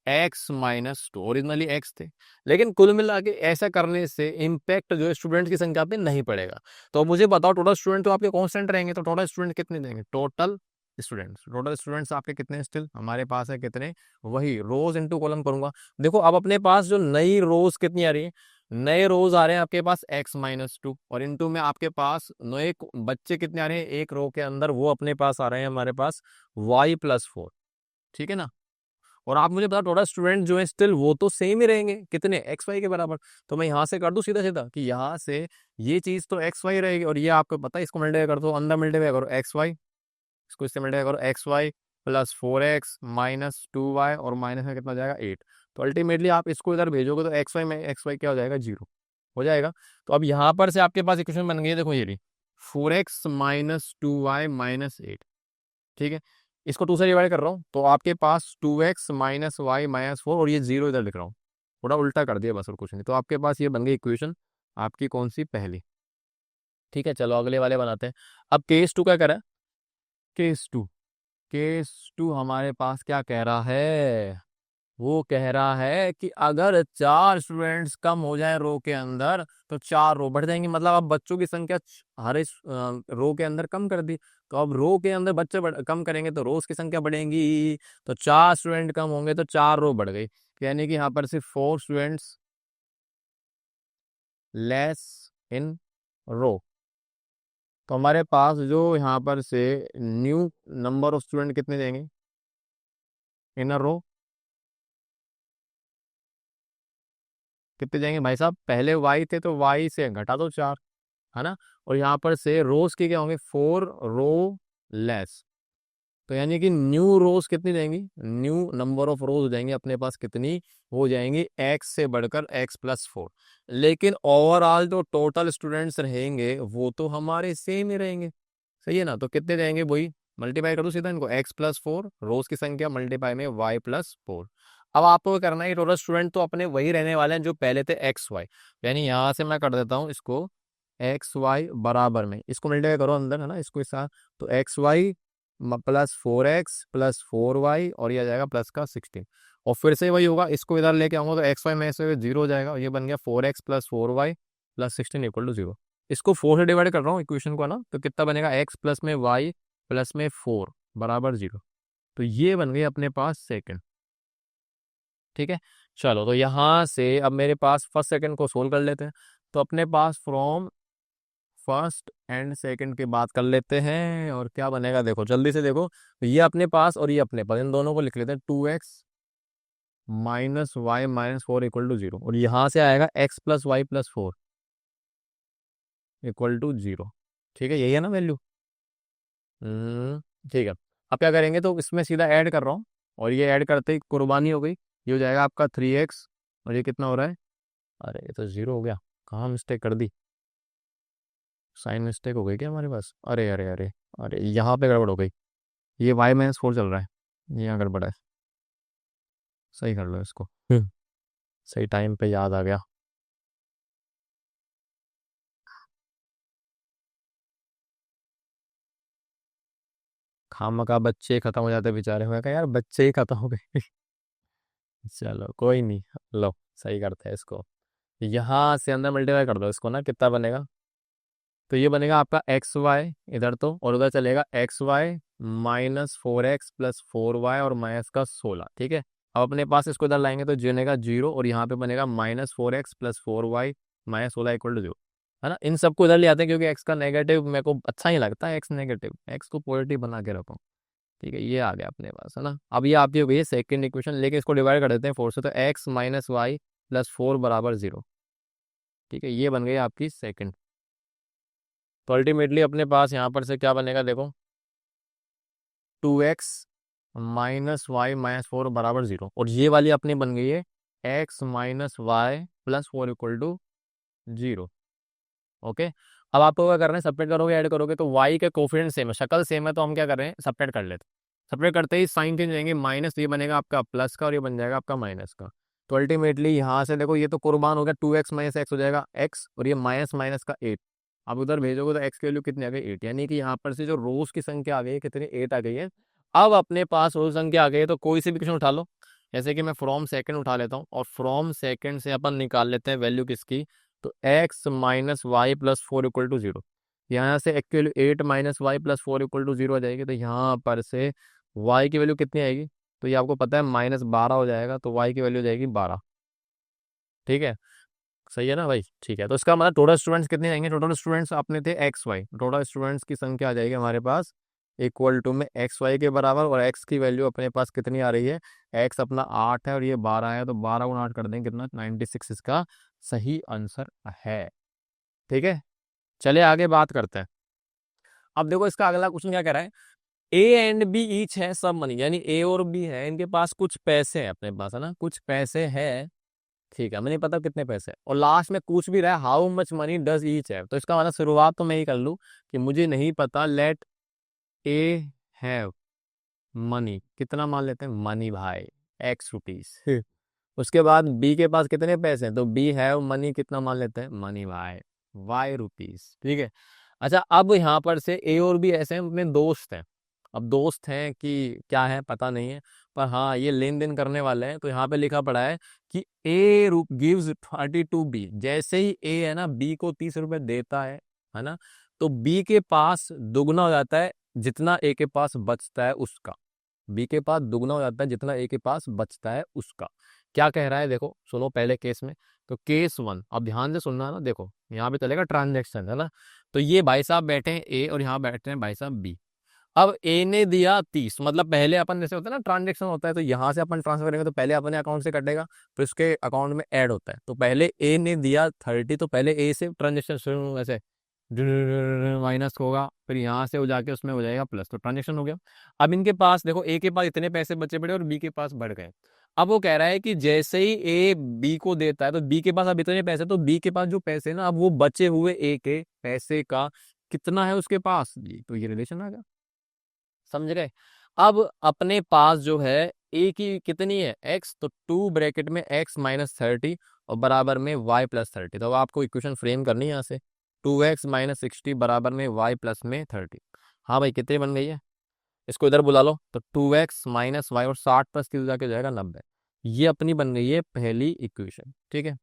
x minus two, originally x थे, लेकिन कुल मिला के ऐसा करने से इम्पैक्ट जो है स्टूडेंट की संख्या पे नहीं पड़ेगा। तो मुझे बताओ टोटल स्टूडेंट तो आपके कांस्टेंट रहेंगे, तो टोटल स्टूडेंट कितने देंगे? टोटल स्टूडेंट्स आपके कितने स्टिल हमारे पास है, कितने? वही रोज इनटू कॉलम करूंगा। देखो अब अपने पास जो नई रोज कितनी आ रही है, नए रोज आ रहे हैं आपके पास x-2, और इनटू में आपके पास नए बच्चे कितने आ रहे हैं एक रो के अंदर, वो अपने पास आ रहे हैं हमारे पास y+4। ठीक है ना? और आप मुझे बता, टोटल स्टूडेंट जो है स्टिल वो तो सेम ही रहेंगे, कितने? एक्स वाई के बराबर। तो मैं यहाँ से कर दूं सीधा सीधा कि यहाँ से ये चीज तो एक्स वाई रहेगी, और ये आपको पता है, इसको मल्टीप्लाई कर दो, अंदर मल्टीप्लाई करो एक्स वाई, इसको इससे मल्टीप्लाई करो x Y plus 4x minus 2y, और माइनस में कितना हो जाएगा 8। तो अल्टीमेटली आप इसको इधर भेजोगे तो एक्स वाई में एक्स वाई क्या हो जाएगा? 0 हो जाएगा। तो अब यहाँ पर से आपके पास इक्वेशन बन गई है, देखो ये रही 4x माइनस 2y माइनस 8। ठीक है, इसको 2 से डिवाइड कर रहा हूँ, तो आपके पास 2x माइनस वाई माइनस 4, और ये 0 इधर लिख रहा हूँ, थोड़ा उल्टा कर दिया बस और कुछ नहीं। तो आपके पास ये बन गई इक्वेशन आपकी, कौन सी? पहली। ठीक है, चलो अगले वाले बनाते हैं। अब केस 2 क्या करा है? केस टू केस टू हमारे पास क्या कह रहा है? वो कह रहा है कि अगर 4 स्टूडेंट्स कम हो जाए रो के अंदर, तो 4 रो बढ़ जाएंगी। मतलब अब बच्चों की संख्या हर इस रो के अंदर कम कर दी, तो अब रो के अंदर बच्चे कम करेंगे तो रोज की संख्या बढ़ेंगी। तो 4 स्टूडेंट कम होंगे तो 4 रो बढ़ गई, यानी कि यहाँ पर सिर्फ 4 स्टूडेंट्स लेस इन रो। तो हमारे पास जो यहाँ पर से न्यू नंबर ऑफ स्टूडेंट कितने देंगे इन अ रो? कितने जाएंगे भाई साहब? पहले वाई थे तो वाई से घटा दो 4, है ना? और यहाँ पर से रोज के क्या होंगे? 4 रो लेस। तो यानी कि न्यू रोज कितनी जाएंगी? न्यू नंबर ऑफ रोज हो जाएंगे अपने पास कितनी? हो जाएंगी एक्स से बढ़कर x+4। लेकिन ओवरऑल जो टोटल स्टूडेंट्स रहेंगे वो तो हमारे सेम ही रहेंगे, सही है ना? तो कितने जाएंगे? वही मल्टीप्लाई कर दो सीधा इनको, x+4 रोज की संख्या मल्टीप्लाई में y+4। अब आपको क्या करना है, टोटल स्टूडेंट तो अपने वही रहने वाले हैं जो पहले थे एक्स वाई, यानी यहाँ से मैं कर देता हूँ इसको एक्स वाई बराबर में, इसको मल्टीप्लाई करो अंदर, है ना, इसको इस साथ। तो x Y plus 4x plus 4y, और ये आ जाएगा प्लस का 16। और फिर से वही होगा, इसको इधर लेके आऊंगा तो एक्स वाई में से 0 हो जाएगा, और ये बन गया 4x plus 4y plus 16 equal to 0। इसको 4 से डिवाइड कर रहा हूँ इक्वेशन को ना, तो कितना बनेगा? x प्लस में y प्लस में 4 बराबर 0। तो ये बन गई अपने पास सेकंड। ठीक है, चलो तो यहाँ से अब मेरे पास फर्स्ट सेकंड को सोल्व कर लेते हैं। तो अपने पास फ्रॉम फर्स्ट एंड सेकंड की बात कर लेते हैं, और क्या बनेगा देखो जल्दी से देखो। तो ये अपने पास और ये अपने पास, इन दोनों को लिख लेते हैं 2x minus y minus 4 equal to 0, और यहाँ से आएगा x plus y plus 4 equal to 0। ठीक है, यही है ना वैल्यू? ठीक है। अब क्या करेंगे, तो इसमें सीधा ऐड कर रहा हूँ, और ये ऐड करते ही कुर्बानी हो गई, ये हो जाएगा आपका 3x, और ये कितना हो रहा है? अरे ये तो 0 हो गया, कहाँ मिस्टेक कर दी? साइन मिस्टेक हो गई क्या हमारे पास? अरे अरे अरे, अरे यहाँ पे गड़बड़ हो गई, ये y-4 चल रहा है, ये यहाँ गड़बड़ है। सही कर लो इसको। सही टाइम पे याद आ गया। खामखा बच्चे खत्म हो जाते बेचारे, हुआ क्या यार, बच्चे ही खत्म हो गए। चलो कोई नहीं, लो सही करते हैं इसको। यहाँ से अंदर मल्टीप्लाई कर दो इसको ना, कितना बनेगा? तो ये बनेगा आपका एक्स वाई इधर तो, और उधर चलेगा x Y minus 4x plus 4y और माइनस का 16। ठीक है, अब अपने पास इसको इधर लाएंगे तो बनेगा 0, और यहाँ पे बनेगा -4x plus 4y minus 16 equal to 0, है ना? इन सबको इधर ले आते हैं क्योंकि एक्स का नेगेटिव मेरे को अच्छा ही लगता है, एक्स नेगेटिव, एक्स को पॉजिटिव बना के रखो। ठीक है, ये आ गया अपने पास, है ना? अब ये आपकी हो गई है सेकेंड इक्वेशन, लेके इसको डिवाइड कर देते हैं 4 से, तो एक्स माइनस वाई प्लस 4 बराबर 0। ठीक है, ये बन गई आपकी सेकेंड। तो अल्टीमेटली अपने पास यहाँ पर से क्या बनेगा देखो, 2x माइनस वाई माइनस 4 बराबर 0, और ये वाली अपनी बन गई है x minus y plus 4 equal to 0। Okay, अब आपको क्या करना है, सेपरेट करोगे ऐड करोगे तो y के कोफिशिएंट सेम है, शक्ल सेम है, तो हम क्या कर रहे हैं, सेपरेट कर लेते हैं। सेपरेट करते ही साइन चेंज जाएंगे, माइनस, ये बनेगा आपका प्लस का, और ये बन जाएगा आपका माइनस का। तो अल्टीमेटली यहाँ से देखो, ये तो कुर्बान हो गया, 2x माइनस एक्स हो जाएगा x, और ये माइनस माइनस का 8। अब उधर भेजोगे तो x की वैल्यू कितनी आ गई? 8, यानी कि यहाँ पर से जो रोज की संख्या आ गई है कितनी? 8 आ गई है। अब अपने पास रोज संख्या आ गई है, तो कोई सी भी क्वेश्चन उठा लो, जैसे कि मैं फ्रॉम सेकंड उठा लेता हूँ और फ्रॉम सेकंड से अपन निकाल लेते हैं वैल्यू किसकी, तो x minus y plus four equal to zero. यहाँ से actually 8 minus y plus four equal to zero आ जाएगी, तो यहाँ पर से y की वैल्यू कितनी आएगी, तो ये आपको पता है -12 हो जाएगा, तो y की वैल्यू हो जाएगी 12। ठीक है, सही है ना भाई, ठीक है। तो इसका मतलब टोटल स्टूडेंट्स कितने आएंगे, टोटल स्टूडेंट्स अपने थे एक्स वाई, टोटल स्टूडेंट्स की संख्या आ जाएगी हमारे पास इक्वल टू में एक्स वाई के बराबर, और एक्स की वैल्यू अपने पास कितनी आ रही है, एक्स अपना 8 है और ये 12 है, तो 12 गुणा 8 कर देंगे कितना, 96 इसका सही आंसर है। ठीक है, चलिए आगे बात करते हैं। अब देखो इसका अगला क्वेश्चन क्या कह रहा है, ए एंड बी ईच है सब मनी, यानी ए और बी है, इनके पास कुछ पैसे हैं अपने पास, है ना, कुछ पैसे है। ठीक है, मुझे नहीं पता कितने पैसे, और लास्ट में पूछ भी रहा है how much money does each have, तो इसका मतलब शुरुआत तो मैं ही कर लूँ कि मुझे नहीं पता, लेट ए हैव मनी, कितना मान लेते हैं मनी भाई, एक्स रुपीज। उसके बाद बी के पास कितने पैसे हैं, तो बी हैव मनी कितना मान लेते हैं, मनी भाई वाई रुपीज। ठीक है, अच्छा अब यहाँ पर से ए और बी ऐसे हैं, अपने दोस्त हैं। अब दोस्त हैं कि क्या है पता नहीं है, पर हाँ ये लेन देन करने वाले हैं, तो यहाँ पे लिखा पड़ा है कि ए गिव्स 30 टू बी, जैसे ही ए है ना बी को 30 रुपए देता है ना, तो बी के पास दुगना हो जाता है जितना ए के पास बचता है उसका, बी के पास दुगना हो जाता है जितना ए के पास बचता है उसका। क्या कह रहा है देखो सुनो पहले केस में, तो केस वन, अब ध्यान से सुनना ना, देखो यहाँ पे चलेगा ट्रांजेक्शन, है ना, तो ये भाई साहब बैठे हैं ए और यहाँ बैठे हैं भाई साहब बी। अब ए ने दिया 30, मतलब पहले अपन जैसे होता है ना ट्रांजेक्शन होता है, तो यहाँ से अपन ट्रांसफर करेंगे तो पहले अपने अकाउंट से कटेगा, फिर उसके अकाउंट में ऐड होता है, तो पहले ए ने दिया 30, तो पहले ए से ट्रांजेक्शन शुरू ऐसे माइनस होगा, फिर यहाँ से हो जाके उसमें हो जाएगा प्लस, तो ट्रांजेक्शन हो गया। अब इनके पास देखो ए के पास इतने पैसे बचे पड़े और बी के पास बढ़ गए। अब वो कह रहा है कि जैसे ही ए बी को देता है, तो बी के पास अब इतने पैसे, तो बी के पास जो पैसे ना, अब वो बचे हुए ए के पैसे का कितना है उसके पास जी, तो ये रिलेशन आ गया, समझ गए। अब अपने पास जो है ए की कितनी है एक्स, तो 2 ब्रैकेट में एक्स माइनस 30 और बराबर में वाई प्लस 30, तो अब आपको इक्वेशन फ्रेम करनी है यहाँ से, 2x माइनस 60 बराबर में वाई प्लस में 30। हाँ भाई कितनी बन गई है, इसको इधर बुला लो, तो 2x माइनस वाई और 60 प्लस की जाके जाएगा 90, ये अपनी बन गई है पहली इक्वेशन। ठीक है,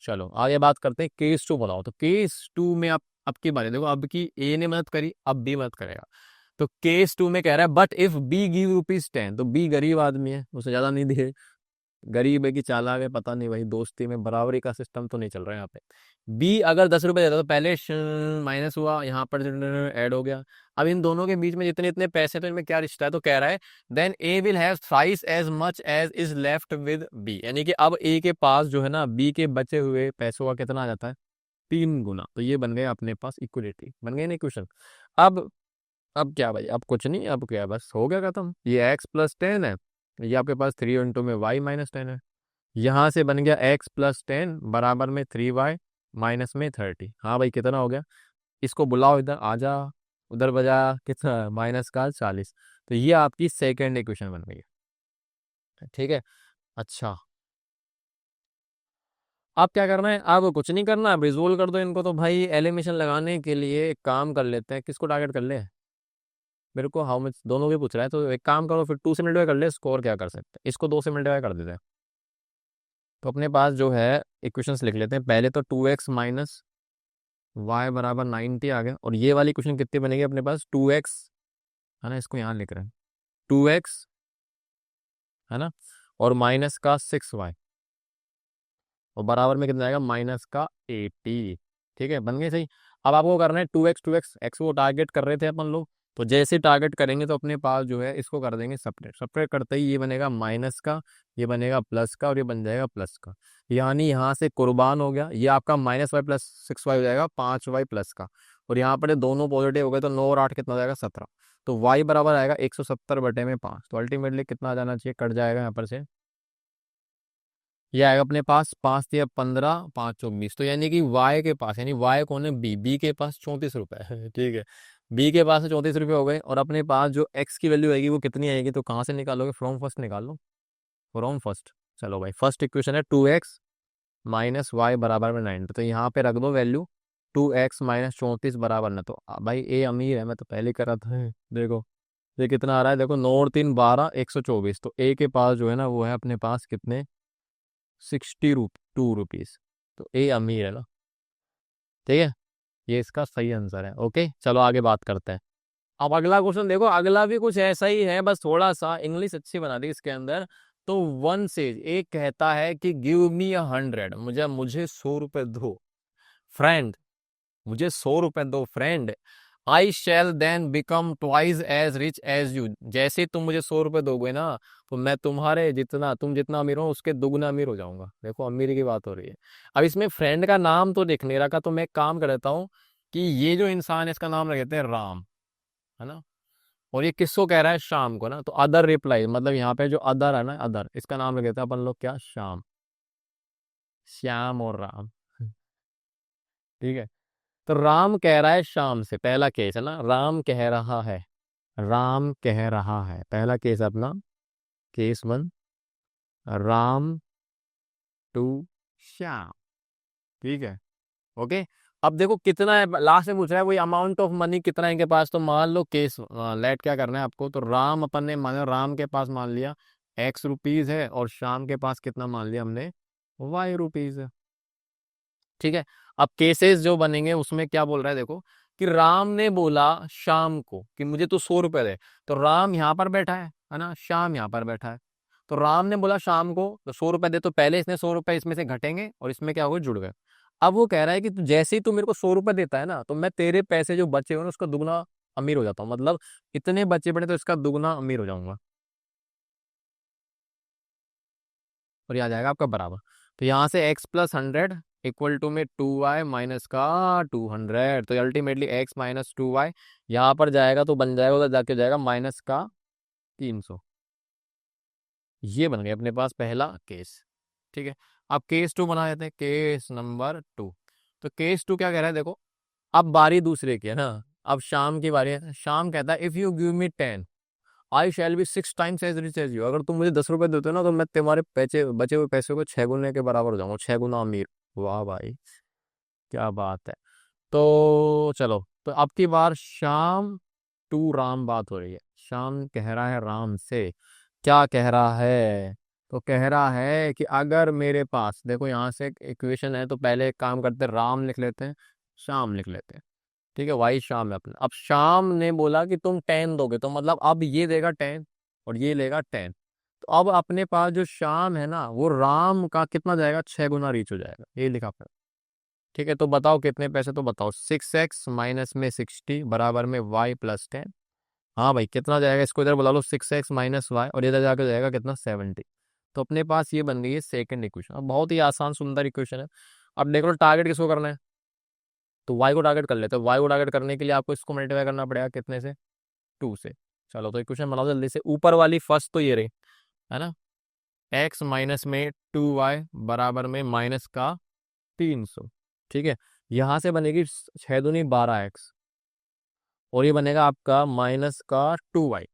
चलो आगे बात करते हैं, केस टू बनाओ, तो केस टू में आप अब की बात है, देखो अब की ए ने मदद करी, अब बी मदद करेगा। तो केस टू में कह रहा है but if B give rupees 10, तो बी गरीब आदमी है, उसे ज्यादा नहीं दिए, गरीब है कि चालाक है पता नहीं भाई, दोस्ती में बराबरी का सिस्टम तो नहीं चल रहा है यहाँ पे। बी अगर 10 रुपए देता तो पहले माइनस हुआ, यहाँ पर ऐड हो गया। अब इन दोनों के बीच में जितने इतने पैसे, तो इनमें क्या रिश्ता है, तो कह रहा है then A will have thrice as much as is left with B, यानी कि अब ए के पास जो है ना बी के बचे हुए पैसों का कितना आ जाता है, 3 गुना, तो ये बन गया अपने पास इक्वलिटी, बन गई ना क्वेश्चन। अब क्या भाई, अब कुछ नहीं, अब क्या बस हो गया खत्म, ये एक्स प्लस 10 है, ये आपके पास 3 इंटू में वाई माइनस 10 है, यहाँ से बन गया एक्स प्लस 10 बराबर में 3y माइनस में 30। हाँ भाई कितना हो गया, इसको बुलाओ इधर आजा, उधर बजा, कितना माइनस का 40, तो ये आपकी सेकेंड इक्वेशन बन गई है। ठीक है, अच्छा अब क्या करना है, अब कुछ नहीं करना, अब रिजोल्व कर दो इनको, तो भाई एलिमिनेशन लगाने के लिए एक काम कर लेते हैं, किसको टारगेट कर ले, मेरे को हाउ मच दोनों के पूछ रहा है, तो एक काम करो फिर 2 से मल्टीप्लाई कर ले, स्कोर क्या कर सकते हैं, इसको 2 से मल्टीप्लाई कर देते हैं। तो अपने पास जो है इक्वेशंस लिख लेते हैं, पहले तो 2x माइनस वाई बराबर 90 आ गया, और ये वाली इक्वेशन कितनी बनेगी अपने पास, 2x, है ना, इसको यहाँ लिख रहे हैं 2x, है ना, और माइनस का 6y, और बराबर में कितना आएगा, माइनस का 80। ठीक है, बन गए सही। अब आपको करना है 2x एक्स को टारगेट कर रहे थे अपन लोग, तो जैसे टारगेट करेंगे तो अपने पास जो है इसको कर देंगे सपरेट, सपरेट करते ही ये बनेगा माइनस का, ये बनेगा प्लस का, और ये बन जाएगा प्लस का, यानी यहाँ से कुर्बान हो गया, ये आपका -y प्लस 6y हो जाएगा 5y प्लस का, और यहाँ पर ये दोनों पॉजिटिव हो गए, तो 9 और 8 कितना हो जाएगा 17, तो y बराबर आएगा 170/5, तो अल्टीमेटली कितना आ जाना चाहिए, कट जाएगा यहाँ पर से, ये आएगा अपने पास 5×3 = 15, 5×4 = 20, तो यानी कि वाई के पास, यानी वाई कौन है, बी के पास 34 रुपए है। ठीक है, बी के पास 34 रुपए हो गए, और अपने पास जो एक्स की वैल्यू आएगी वो कितनी आएगी, तो कहाँ से निकालोगे, फ्रॉम फर्स्ट निकाल लो, फ्रॉम फर्स्ट। चलो भाई फर्स्ट इक्वेशन है 2x माइनस वाई बराबर में 90, तो यहाँ पे रख दो वैल्यू 2x माइनस 34 बराबर ना, तो भाई ए अमीर है, मैं तो पहले ही कर रहा था देखो, ये कितना आ रहा है देखो, 9 और 3 12, 124। तो ए के पास जो है ना वो है अपने पास कितने, 62 रुपीज। तो ए अमीर है ना, ठीक है। ये इसका सही आंसर है। ओके चलो आगे बात करते हैं। अब अगला क्वेश्चन देखो, अगला भी कुछ ऐसा ही है, बस थोड़ा सा इंग्लिश अच्छी बना दी इसके अंदर। तो वन से एक कहता है कि गिव मी 100, मुझे मुझे 100 रुपए दो फ्रेंड, मुझे 100 रुपए दो friend. I shall then become twice as rich as you, जैसे तुम मुझे 100 रुपए दोगे ना तो मैं तुम्हारे जितना, तुम जितना अमीर हो उसके दुगना अमीर हो जाऊंगा। देखो अमीरी की बात हो रही है। अब इसमें फ्रेंड का नाम तो दिख नहीं रहा, का तो मैं एक काम कर देता हूँ कि ये जो इंसान है इसका नाम रख देते हैं राम, है ना। और ये किसको कह रहा है, शाम को ना। तो अदर रिप्लाई, मतलब यहाँ पे जो अदर है ना, अदर, इसका नाम रख देते हैं अपन लोग क्या, शाम, श्याम और राम। ठीक है। तो राम कह रहा है शाम से, पहला केस है ना, राम कह रहा है, राम कह रहा है, पहला केस अपना, case one, Ram to Shyam. ठीक है। ओके। अब देखो कितना है, लास्ट में पूछ रहा है वही अमाउंट ऑफ मनी कितना है इनके पास। तो मान लो केस लेट क्या करना है आपको, तो राम अपन ने माना, राम के पास मान लिया X रुपीज है, और शाम के पास कितना मान लिया हमने, Y रुपीज है। ठीक है। अब केसेस जो बनेंगे उसमें क्या बोल रहा है देखो, कि राम ने बोला शाम को कि मुझे तो 100 रुपए दे। तो राम यहाँ पर बैठा है ना, श्याम यहाँ पर बैठा है। तो राम ने बोला शाम को तो 100 रुपए दे, तो पहले इसने 100 रुपए इसमें से घटेंगे और इसमें क्या होगा, जुड़ गए। अब वो कह रहा है कि जैसे ही तू मेरे को 100 रुपए देता है ना, तो मैं तेरे पैसे जो बचे हुए ना उसका दुगना अमीर हो जाता हूँ। मतलब इतने बचे पड़े तो इसका दुगना अमीर हो जाऊंगा, और ये आ जाएगा आपका बराबर। तो यहाँ से x + 100 इक्वल टू में 2y माइनस का 200। तो अल्टीमेटली x माइनस 2y यहाँ पर जाएगा तो बन जाएगा, उधर जाके जाएगा माइनस का 300। ये बन गया अपने पास पहला केस। ठीक है। अब केस टू बना देते हैं, केस नंबर टू। तो केस टू क्या कह रहा है देखो, अब बारी दूसरे की है ना। अब शाम की बारी है, शाम कहता है if you give me 10 I shall be 6 times as rich as you. अगर तुम मुझे 10 रुपए देते हो ना तो मैं तुम्हारे पैसे, बचे हुए पैसे को 6 गुने के बराबर हो जाऊंगा, 6 गुना अमीर। वाह भाई, क्या बात है। तो चलो, तो अब की बार शाम टू राम बात हो रही है। शाम कह रहा है राम से, क्या कह रहा है, तो कह रहा है कि अगर मेरे पास, देखो यहाँ से एक इक्वेशन है, तो पहले एक काम करते हैं, राम लिख लेते हैं, शाम लिख लेते हैं। ठीक है, वाई शाम है अपना। अब शाम ने बोला कि तुम 10 दोगे, तो मतलब अब ये देगा 10 और ये लेगा 10। तो अब अपने पास जो शाम है ना वो राम का कितना जाएगा, 6 गुना रीच हो जाएगा, ये लिखा पर। ठीक है। तो बताओ कितने पैसे, तो बताओ 6x माइनस में 60 बराबर में y + 10। हाँ भाई कितना जाएगा, इसको इधर बुला लो, 6x - y, और इधर जाकर जाएगा कितना, 70। तो अपने पास ये बन गई है सेकंड इक्वेशन। अब बहुत ही आसान सुंदर इक्वेशन है। अब देख लो टारगेट किसको करना है, तो y को टारगेट कर लेते हैं। y को टारगेट करने के लिए आपको इसको मल्टीप्लाई करना पड़ेगा कितने से, 2 से। चलो तो इक्वेशन बनाओ जल्दी से। ऊपर वाली फर्स्ट तो ये रही, है ना, x माइनस में 2y बराबर में माइनस का 300। ठीक है। यहाँ से बनेगी 6 दूनी 12x, और ये बनेगा आपका माइनस का 2y,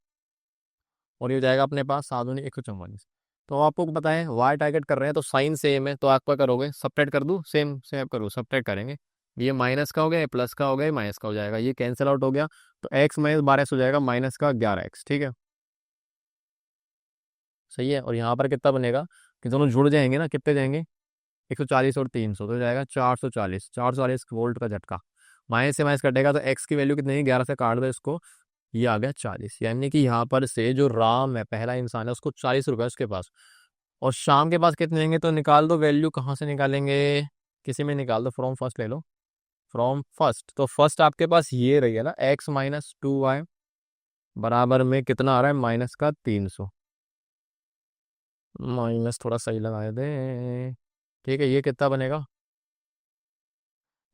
और ये हो जाएगा अपने पास 7 दूनी 144। तो आपको पता है y टारगेट कर रहे हैं तो साइन सेम है, तो आप क्या करोगे, सब्ट्रैक्ट कर दूँ, सेम सेम करो, सब्ट्रैक्ट करेंगे। ये माइनस का हो गया, ये प्लस का हो गया, ये माइनस का हो जाएगा, ये कैंसिल आउट हो गया। तो x माइनस 12x हो जाएगा माइनस का 11x। ठीक है, सही है। और यहाँ पर कितना बनेगा, कि दोनों जुड़ जाएंगे ना, कितने जाएंगे, 140 और 300, तो हो जाएगा 440, 440 वोल्ट का झटका। माइनस से माइनस कटेगा तो x की वैल्यू कितनी है, 11 से काट दो इसको, ये आ गया 40। यानी कि यहाँ पर से जो राम है, पहला इंसान है, उसको 40 रुपए उसके पास, और शाम के पास कितने लेंगे, तो निकाल दो वैल्यू, कहाँ से निकालेंगे, किसी में निकाल दो, फ्रॉम फर्स्ट ले लो, फ्रॉम फर्स्ट। तो फर्स्ट आपके पास ये रही है ना, x - 2y बराबर में कितना आ रहा है, माइनस का 300। माइनस थोड़ा सही लगा दे। ठीक है, ये कितना बनेगा,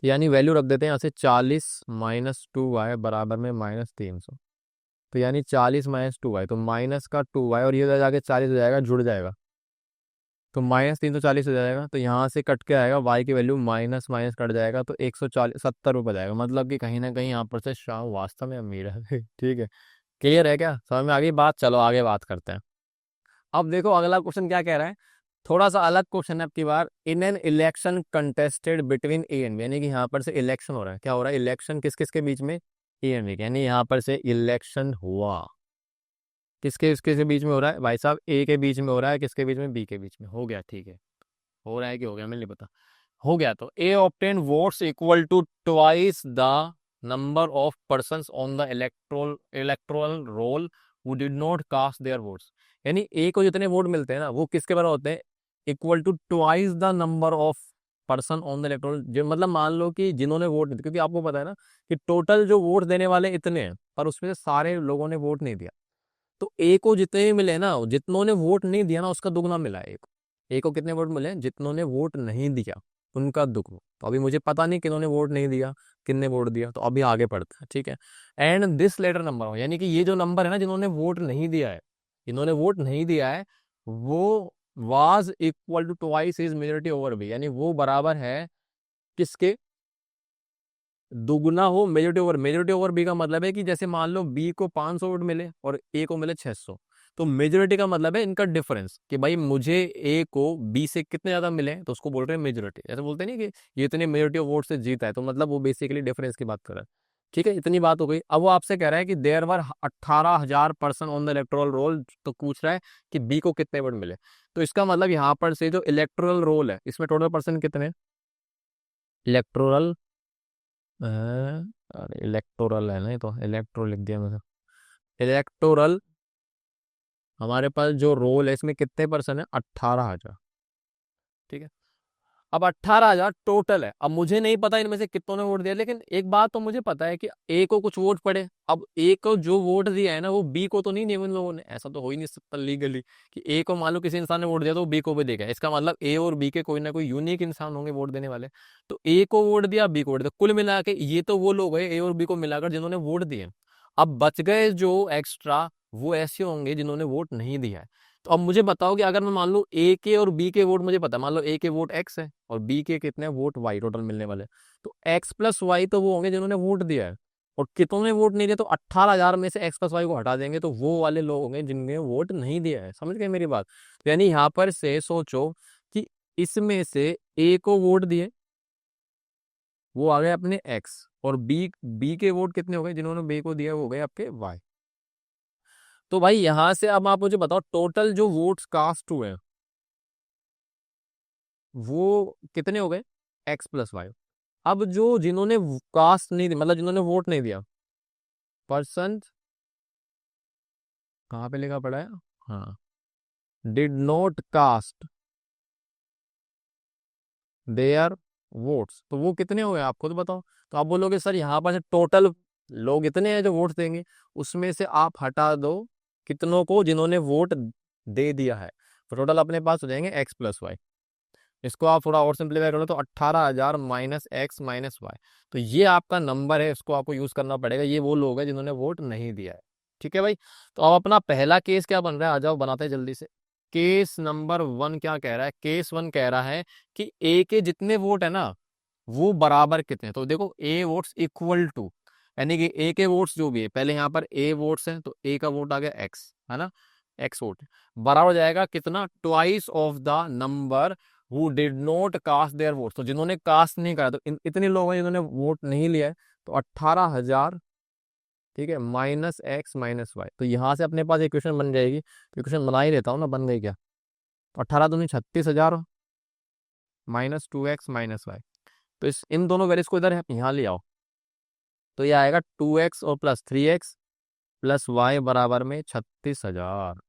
यानी वैल्यू रख देते हैं यहाँ से, 40 - 2y बराबर में -300। तो यानी 40 - 2y, तो माइनस का 2y, और ये उधर जाके 40 हो जाएगा, जुड़ जाएगा, तो -340 हो जाएगा। तो यहाँ से कट के आएगा y की वैल्यू, माइनस माइनस कट जाएगा, तो 170 रुपये जाएगा। मतलब कि कहीं ना कहीं यहाँ पर से शाम वास्तव में अमीर है। ठीक है, क्लियर है क्या, समझ में आ गई बात। चलो आगे बात करते हैं। अब देखो अगला क्वेश्चन क्या कह रहा है, थोड़ा सा अलग क्वेश्चन है अब की बार। In an election contested between A and B, यानी कि यहाँ पर से इलेक्शन हो रहा है, क्या हो रहा है, इलेक्शन किस किस के बीच में, ए एंड बी, यानी यहाँ पर से इलेक्शन हुआ। किसके इसके से बीच में हो रहा है भाई साहब, ए के बीच में हो रहा है, किसके बीच में, बी के बीच में। हो गया, ठीक है, हो रहा है कि हो गया, मुझे नहीं पता। हो गया, तो A obtain votes equal to twice the number of persons on the electoral roll who did not cast their votes. यानी ए को जितने वोट मिलते हैं ना, वो किसके बराबर होते हैं, equal to twice the number of person on the electoral, जो मतलब मान लो कि जिन्होंने वोट नहीं दिया, क्योंकि आपको पता है ना कि टोटल जो वोट देने वाले इतने हैं, पर उसमें से सारे लोगों ने वोट नहीं दिया। तो ए को जितने भी मिले ना, जितनों ने वोट नहीं दिया ना, उसका दुगना मिला है ए को कितने वोट मिले, जितनों ने वोट नहीं दिया उनका दुगना। तो अभी मुझे पता नहीं किन्होंने वोट नहीं दिया, किन्ने वोट दिया, तो अभी आगे पढ़ते हैं, ठीक है। एंड दिस लेटर नंबर, यानी कि ये जो नंबर है ना, जिन्होंने वोट नहीं दिया है, इन्होंने वोट नहीं दिया है, वो was equal to twice is majority over B, यानी वो बराबर है किसके, दुगना हो majority over. Majority over B का मतलब है कि जैसे मान लो बी को 500 वोट मिले और ए को मिले 600, तो मेजोरिटी का मतलब है इनका डिफरेंस, कि भाई मुझे ए को बी से कितने ज्यादा मिले, तो उसको बोल रहे हैं मेजोरिटी। ऐसे बोलते नहीं कि ये इतने मेजोरिटी ऑफ वोट से जीता है, तो मतलब वो बेसिकली डिफरेंस की बात कर रहा है। ठीक है, इतनी बात हो गई। अब वो आपसे कह रहा है कि there were 18,000 person on the electoral roll, तो पूछ रहा है कि बी को कितने वोट मिले। तो इसका मतलब यहाँ पर से जो इलेक्टोरल रोल है, इसमें टोटल पर्सन कितने, इलेक्टोरल, अरे इलेक्टोरल है ना, ये तो इलेक्ट्रो लिख दिया मैंने। इलेक्टोरल, हमारे पास जो रोल है इसमें कितने पर्सन है, 18,000। ठीक है, अब 18,000 टोटल है। अब मुझे नहीं पता इनमें से कितनों ने वोट दिया, लेकिन एक बात तो मुझे पता है कि ए को कुछ वोट पड़े। अब ए को जो वोट दिया है ना, वो बी को तो नहीं दिया उन लोगों ने, ऐसा तो हो ही नहीं सकता लीगली कि ए को मान लो किसी इंसान ने वोट दिया तो बी को भी देगा। इसका मतलब ए और बी के कोई ना कोई यूनिक इंसान होंगे वोट देने वाले। तो ए को वोट दिया, बी को वोट दिया, कुल मिला के ये तो वो लोग हैं ए और बी को मिलाकर जिन्होंने वोट दिए। अब बच गए जो एक्स्ट्रा, वो ऐसे होंगे जिन्होंने वोट नहीं दिया है। तो अब मुझे बताओ कि अगर मैं मान लो ए के और बी के वोट मुझे पता है, मान लो ए के वोट एक्स है और बी के कितने वोट वाई टोटल मिलने वाले, तो एक्स प्लस वाई तो वो होंगे जिन्होंने वोट दिया है, और कितनों ने वोट नहीं दिया, तो 18,000 में से एक्स प्लस वाई को हटा देंगे, तो वो वाले लोग होंगे जिनने वोट नहीं दिया है। समझ गए मेरी बात। तो यानी यहाँ पर से सोचो कि इसमें से ए को वोट दिए, वो आ गए अपने एक्स, और बी बी के वोट कितने हो गए, जिन्होंने बी को दिया वो हो गए आपके वाई। तो भाई यहां से अब आप मुझे बताओ टोटल जो वोट्स कास्ट हुए हैं, वो कितने हो गए, एक्स प्लस वाई। अब जो जिन्होंने कास्ट नहीं दिया, मतलब जिन्होंने वोट नहीं दिया, पर्सन, कहाँ पे लिखा पड़ा है, हाँ, did not cast their votes, तो वो कितने हुए आप खुद बताओ। तो आप बोलोगे सर यहाँ पर से टोटल लोग इतने हैं जो वोट देंगे, उसमें से आप हटा दो कितनों को, जिन्होंने वोट दे दिया है, तो टोटल अपने पास हो जाएंगे एक्स प्लस वाई। इसको आप थोड़ा और सिंप्लीफाई करो तो 18,000 माइनस एक्स माइनस वाई, तो ये आपका नंबर है, इसको आपको यूज करना पड़ेगा। ये वो लोग हैं जिन्होंने वोट नहीं दिया है। ठीक है भाई, तो अब अपना पहला केस क्या बन रहा है, आ जाओ बनाते हैं जल्दी से। केस नंबर 1 क्या कह रहा है, केस 1 कह रहा है कि ए के जितने वोट है ना, वो बराबर कितने हैं। तो देखो ए वोट्स इक्वल टू, यानी कि ए के वोट्स जो भी है, पहले यहाँ पर ए वोट्स है, तो ए का वोट आ गया एक्स, है ना, एक्स वोट बराबर हो जाएगा कितना, twice of the number who did not cast their vote. तो जिन्होंने कास्ट नहीं करा, तो इतने लोग हैं जिन्होंने वोट नहीं लिया है, तो 18,000, ठीक है, माइनस एक्स माइनस वाई। तो यहाँ से अपने पास इक्वेशन बन जाएगी, तो इक्वेशन बना ही देता हूँ ना, बन गई क्या, तो 18 दूनी 36,000 माइनस 2x माइनस वाई। तो इस इन दोनों वैल्यूज को इधर यहाँ ले आओ, तो ये आएगा 2x और प्लस 3x प्लस वाई बराबर में 36,000।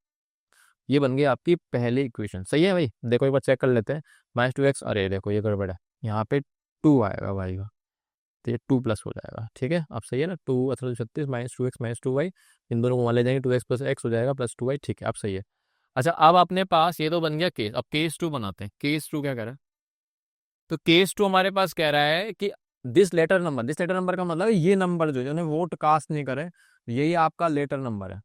ये बन गई आपकी पहली इक्वेशन। सही है भाई, देखो एक बार चेक कर लेते हैं। -2x, अरे देखो ये गड़बड़ है, यहाँ पे 2 आएगा वाई का, तो ये 2 प्लस हो जाएगा। ठीक है, अब सही है ना, 2 असल 36 -2x -2y, इन दोनों को वहाँ ले जाएंगे, 2x प्लस एक्स हो जाएगा प्लस 2y। ठीक है, अब सही है। अच्छा, अब अपने पास ये तो बन गया केस, अब केस 2 बनाते हैं। केस 2 क्या कह रहा है, तो केस 2 हमारे पास कह रहा है कि दिस लेटर नंबर का मतलब है ये नंबर जो जिन्होंने वोट कास्ट नहीं करे, यही आपका लेटर नंबर है।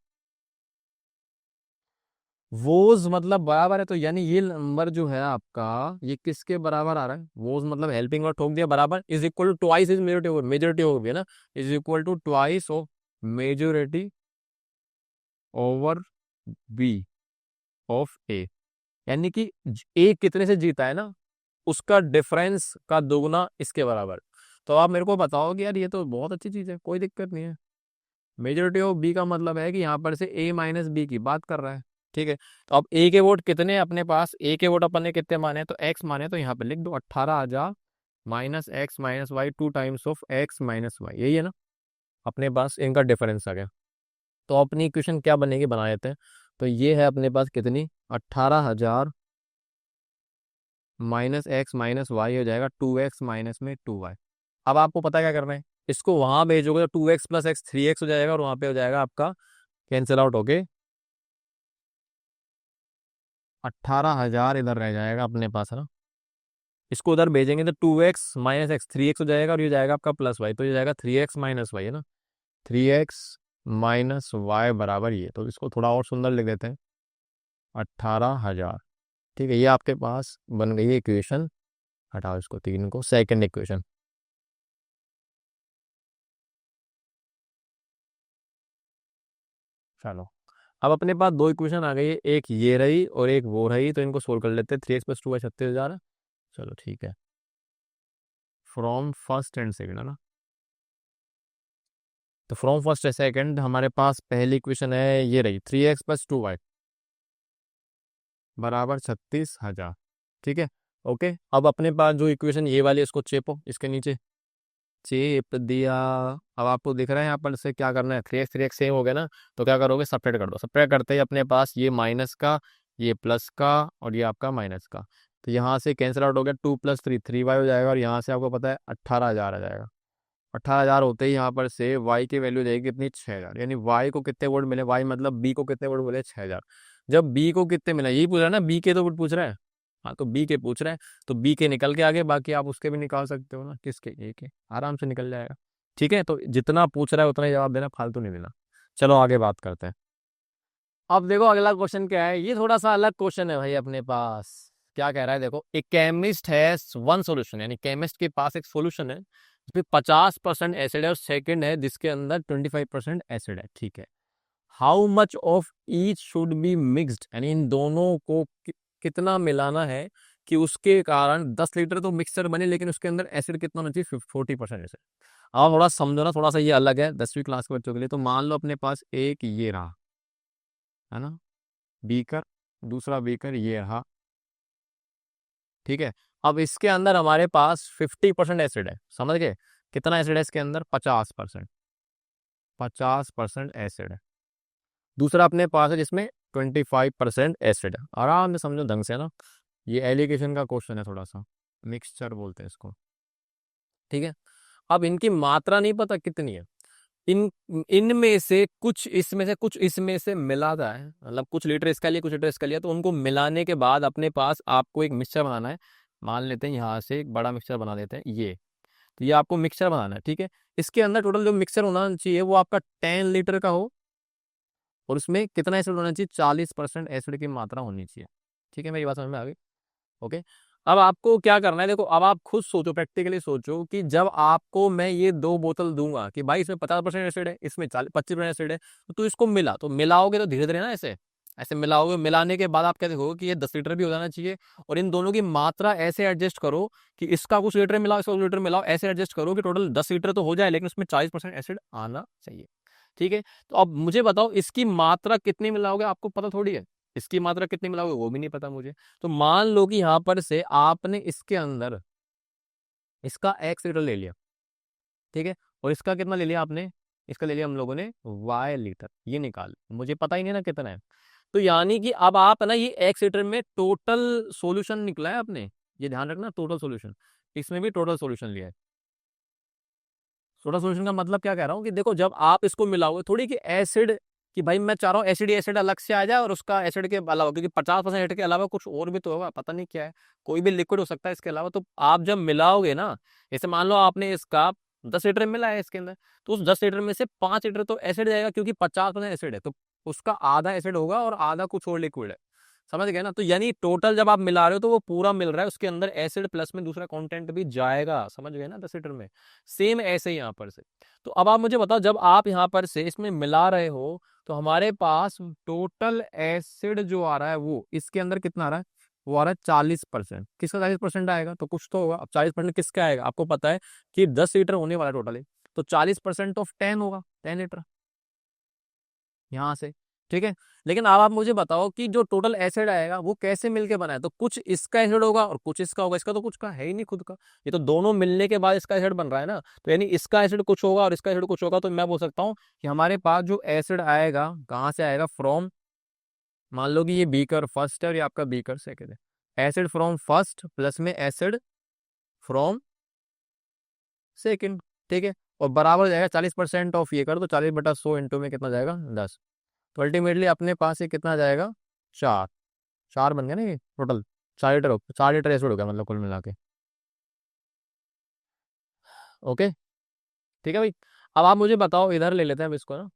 वोज मतलब बराबर है, तो यानी ये नंबर जो है आपका, ये किसके बराबर आ रहा है, वोज मतलब हेल्पिंग और ठोक दिया, बराबर is equal to twice is majority over, majority over भी है ना, is equal to twice of majority over B of A. यानी कि ए कितने से जीता है ना, उसका डिफरेंस का दोगुना इसके बराबर। तो आप मेरे को बताओ कि यार ये तो बहुत अच्छी चीज है, कोई दिक्कत नहीं है। मेजोरिटी ऑफ बी का मतलब है कि यहाँ पर से ए माइनस बी की बात कर रहा है। ठीक है, तो अब ए के वोट कितने हैं अपने पास, ए के वोट अपन ने कितने माने, तो एक्स माने, तो यहाँ पे लिख दो 18,000 minus x minus y, 2 times of x minus y, यही है ना अपने पास, इनका डिफरेंस आ गया। तो अपनी इक्वेशन क्या बनेगी, बना लेते हैं। तो ये है अपने पास कितनी, 18,000 माइनस एक्स माइनस वाई हो जाएगा 2x माइनस में 2y। अब आपको पता है क्या करना है, इसको वहां भेजोगे तो 2x प्लस एक्स 3x हो जाएगा, और वहां पे हो जाएगा आपका कैंसिल आउट होके 18,000 इधर रह जाएगा अपने पास, है ना। इसको उधर भेजेंगे तो 2x माइनस एक्स 3x हो जाएगा, और ये जाएगा आपका प्लस वाई, तो ये जाएगा 3x माइनस वाई, है ना। 3x माइनस वाई बराबर ये, तो इसको थोड़ा और सुंदर लिख देते हैं 18,000। ठीक है, ये आपके पास बन गई है इक्वेशन। हटाओ इसको, तीन को, सेकंड इक्वेशन। चलो, अब अपने पास दो इक्वेशन आ गई है, एक ये रही और एक वो रही, तो इनको सोल्व कर लेते हैं। 3x + 2y 36,000। चलो ठीक है, फ्रॉम फर्स्ट एंड सेकंड, है ना। तो फ्रॉम फर्स्ट एंड सेकंड हमारे पास पहली इक्वेशन है ये रही, 3x + 2y बराबर 36,000। ठीक है, ओके। अब अपने पास जो इक्वेशन ये वाली है, इसको चेपो, इसके नीचे चेप दिया। अब आपको दिख रहा है यहाँ पर से क्या करना है, 3x सेम हो गया ना, तो क्या करोगे, सपरेट कर दो। सपरेट करते ही अपने पास ये माइनस का, ये प्लस का, और ये आपका माइनस का, तो यहाँ से कैंसिल आउट हो गया। 2 + 3 3y हो जाएगा, और यहाँ से आपको पता है 18,000 आ जाएगा। 18,000 होते ही यहाँ पर से y की वैल्यू जाएगी कितनी, 6,000। यानी y को कितने वोल्ट मिले, y मतलब b को कितने वोल्ट मिले, 6,000। जब b को कितने मिला यही पूछ रहा है ना, b के तो वोल्ट पूछ रहा है। हाँ, तो b के पूछ रहा है, तो b के निकल के आगे बाकी आप उसके भी निकाल सकते हो ना, किसके, a के, आराम से निकल जाएगा। ठीक है, तो जितना पूछ रहा है उतना ही जवाब देना, फालतू नहीं देना। चलो आगे बात करते हैं। अब देखो अगला क्वेश्चन क्या है, ये थोड़ा सा अलग क्वेश्चन है भाई अपने पास। क्या कह रहा है, देखो, एक केमिस्ट है वन सोल्यूशन, यानी केमिस्ट के पास एक सोल्यूशन है जिसमें 50% एसिड है, और सेकंड है जिसके अंदर 25% एसिड है। ठीक है, how much of each should be mixed, यानी इन दोनों को कितना मिलाना है कि उसके कारण 10 लीटर तो मिक्सचर बने, लेकिन उसके अंदर एसिड कितना होना चाहिए, 40% एसिड। अब थोड़ा समझो ना, थोड़ा सा ये अलग है 10वीं क्लास के बच्चों के लिए। तो मान लो अपने पास एक ये रहा, है ना, बीकर, दूसरा बीकर ये रहा। ठीक है, अब इसके अंदर हमारे पास 50% एसिड है, समझ गए। कितना एसिड है इसके अंदर, 50%। 50% एसिड है। दूसरा अपने पास है जिसमें 25% एसिड है। आराम से समझो ढंग से ना, ये एलिगेशन का क्वेश्चन है थोड़ा सा, मिक्सचर बोलते हैं इसको। ठीक है, अब इनकी मात्रा नहीं पता कितनी है, इन इनमें से कुछ इसमें से कुछ इसमें से मिलाता है, मतलब कुछ लीटर इसका लिया कुछ लीटर इसका लिया, तो उनको मिलाने के बाद अपने पास आपको एक मिक्सचर बनाना है। मान लेते हैं यहाँ से एक बड़ा मिक्सचर बना देते हैं ये, तो ये आपको मिक्सचर बनाना है। ठीक है, इसके अंदर टोटल जो मिक्सचर होना चाहिए वो आपका 10 लीटर का हो, और उसमें कितना एसिड होना चाहिए, 40% एसिड की मात्रा होनी चाहिए। ठीक है, मेरी बात समझ में आ गई। ओके, अब आपको क्या करना है, देखो अब आप खुद सोचो, प्रैक्टिकली सोचो कि जब आपको मैं ये दो बोतल दूंगा कि भाई इसमें 50% एसिड है, इसमें 25% एसिड है, तो तू इसको मिला, तो मिलाओगे तो धीरे धीरे ना, ऐसे ऐसे मिलाओगे। मिलाने के बाद आप क्या देखोगे कि ये 10 लीटर भी हो जाना चाहिए, और इन दोनों की मात्रा ऐसे एडजस्ट करो कि इसका कुछ लीटर मिलाओ, इसका कुछ लीटर मिलाओ, ऐसे एडजस्ट करो कि टोटल 10 लीटर तो हो जाए, लेकिन उसमें 40% एसिड आना चाहिए। ठीक है, तो अब मुझे बताओ इसकी मात्रा कितनी मिलाओगे, आपको पता थोड़ी है इसकी मात्रा कितनी मिलाओगे, वो भी नहीं पता मुझे। तो मान लो कि यहां पर से आपने इसके अंदर इसका x लीटर ले लिया। ठीक है, और इसका कितना ले लिया आपने, इसका ले लिया हम लोगों ने y लीटर, ये निकाल, मुझे पता ही नहीं ना कितना है। तो यानी कि अब आप है ना, ये x लीटर में टोटल सॉल्यूशन निकला है आपने, ये ध्यान रखना, टोटल सॉल्यूशन, इसमें भी टोटल सॉल्यूशन लिया है। टोटल सॉल्यूशन का मतलब क्या कह रहा हूँ कि देखो, जब आप इसको मिलाओगे, थोड़ी कि एसिड, कि भाई मैं चाह रहा हूँ एसिड ही एसिड अलग से आ जाए, और उसका एसिड के अलावा, क्योंकि 50% एसिड के अलावा कुछ और भी तो होगा, पता नहीं क्या है, कोई भी लिक्विड हो सकता है इसके अलावा। तो आप जब मिलाओगे ना, जैसे मान लो आपने इसका 10 लीटर मिला है इसके अंदर, तो उस 10 लीटर में से 5 लीटर तो एसिड जाएगा, क्योंकि 50% एसिड है, तो उसका आधा एसिड होगा और आधा कुछ और लिक्विड है। समझ गए ना, तो यानी टोटल जब आप मिला रहे हो तो वो पूरा मिल रहा है, उसके अंदर एसिड प्लस में दूसरा कंटेंट भी जाएगा। समझ गए ना, 10 लीटर में सेम ऐसे ही यहाँ पर से। तो अब आप मुझे बताओ, जब आप यहाँ पर से इसमें मिला रहे हो, तो हमारे पास टोटल एसिड जो आ रहा है वो इसके अंदर कितना आ रहा है, वो आ रहा है 40%। किसका 40% आएगा, तो कुछ तो होगा। अब 40% किसका आएगा, आपको पता है कि 10 लीटर होने वाला टोटल है, तो 40% ऑफ 10 होगा, 10 लीटर। यहाँ से, ठीक है। लेकिन अब आप मुझे बताओ कि जो टोटल एसिड आएगा वो कैसे मिलके बना है, तो कुछ इसका एसिड होगा और कुछ इसका होगा, इसका तो कुछ का है ही नहीं खुद का, ये तो दोनों मिलने के बाद इसका एसिड बन रहा है ना। तो यानी इसका एसिड कुछ होगा और इसका एसिड कुछ होगा, तो मैं बोल सकता हूँ कि हमारे पास जो एसिड आएगा कहाँ से आएगा, फ्रॉम, मान लो कि ये बीकर फर्स्ट है और ये आपका बीकर सेकेंड है, एसिड फ्रॉम फर्स्ट प्लस में एसिड फ्रॉम सेकेंड, ठीक है। और बराबर हो जाएगा 40% ऑफ, ये कर तो 40/100 इंटू में कितना जाएगा 10, तो अल्टीमेटली अपने पास ये कितना जाएगा, चार, चार बन गया ना ये टोटल, 4 लीटर, 4 लीटर एसिड हो गया मतलब कुल मिला के। ओके, ठीक है भाई। अब आप मुझे बताओ, इधर ले लेते हैं अब इसको ना,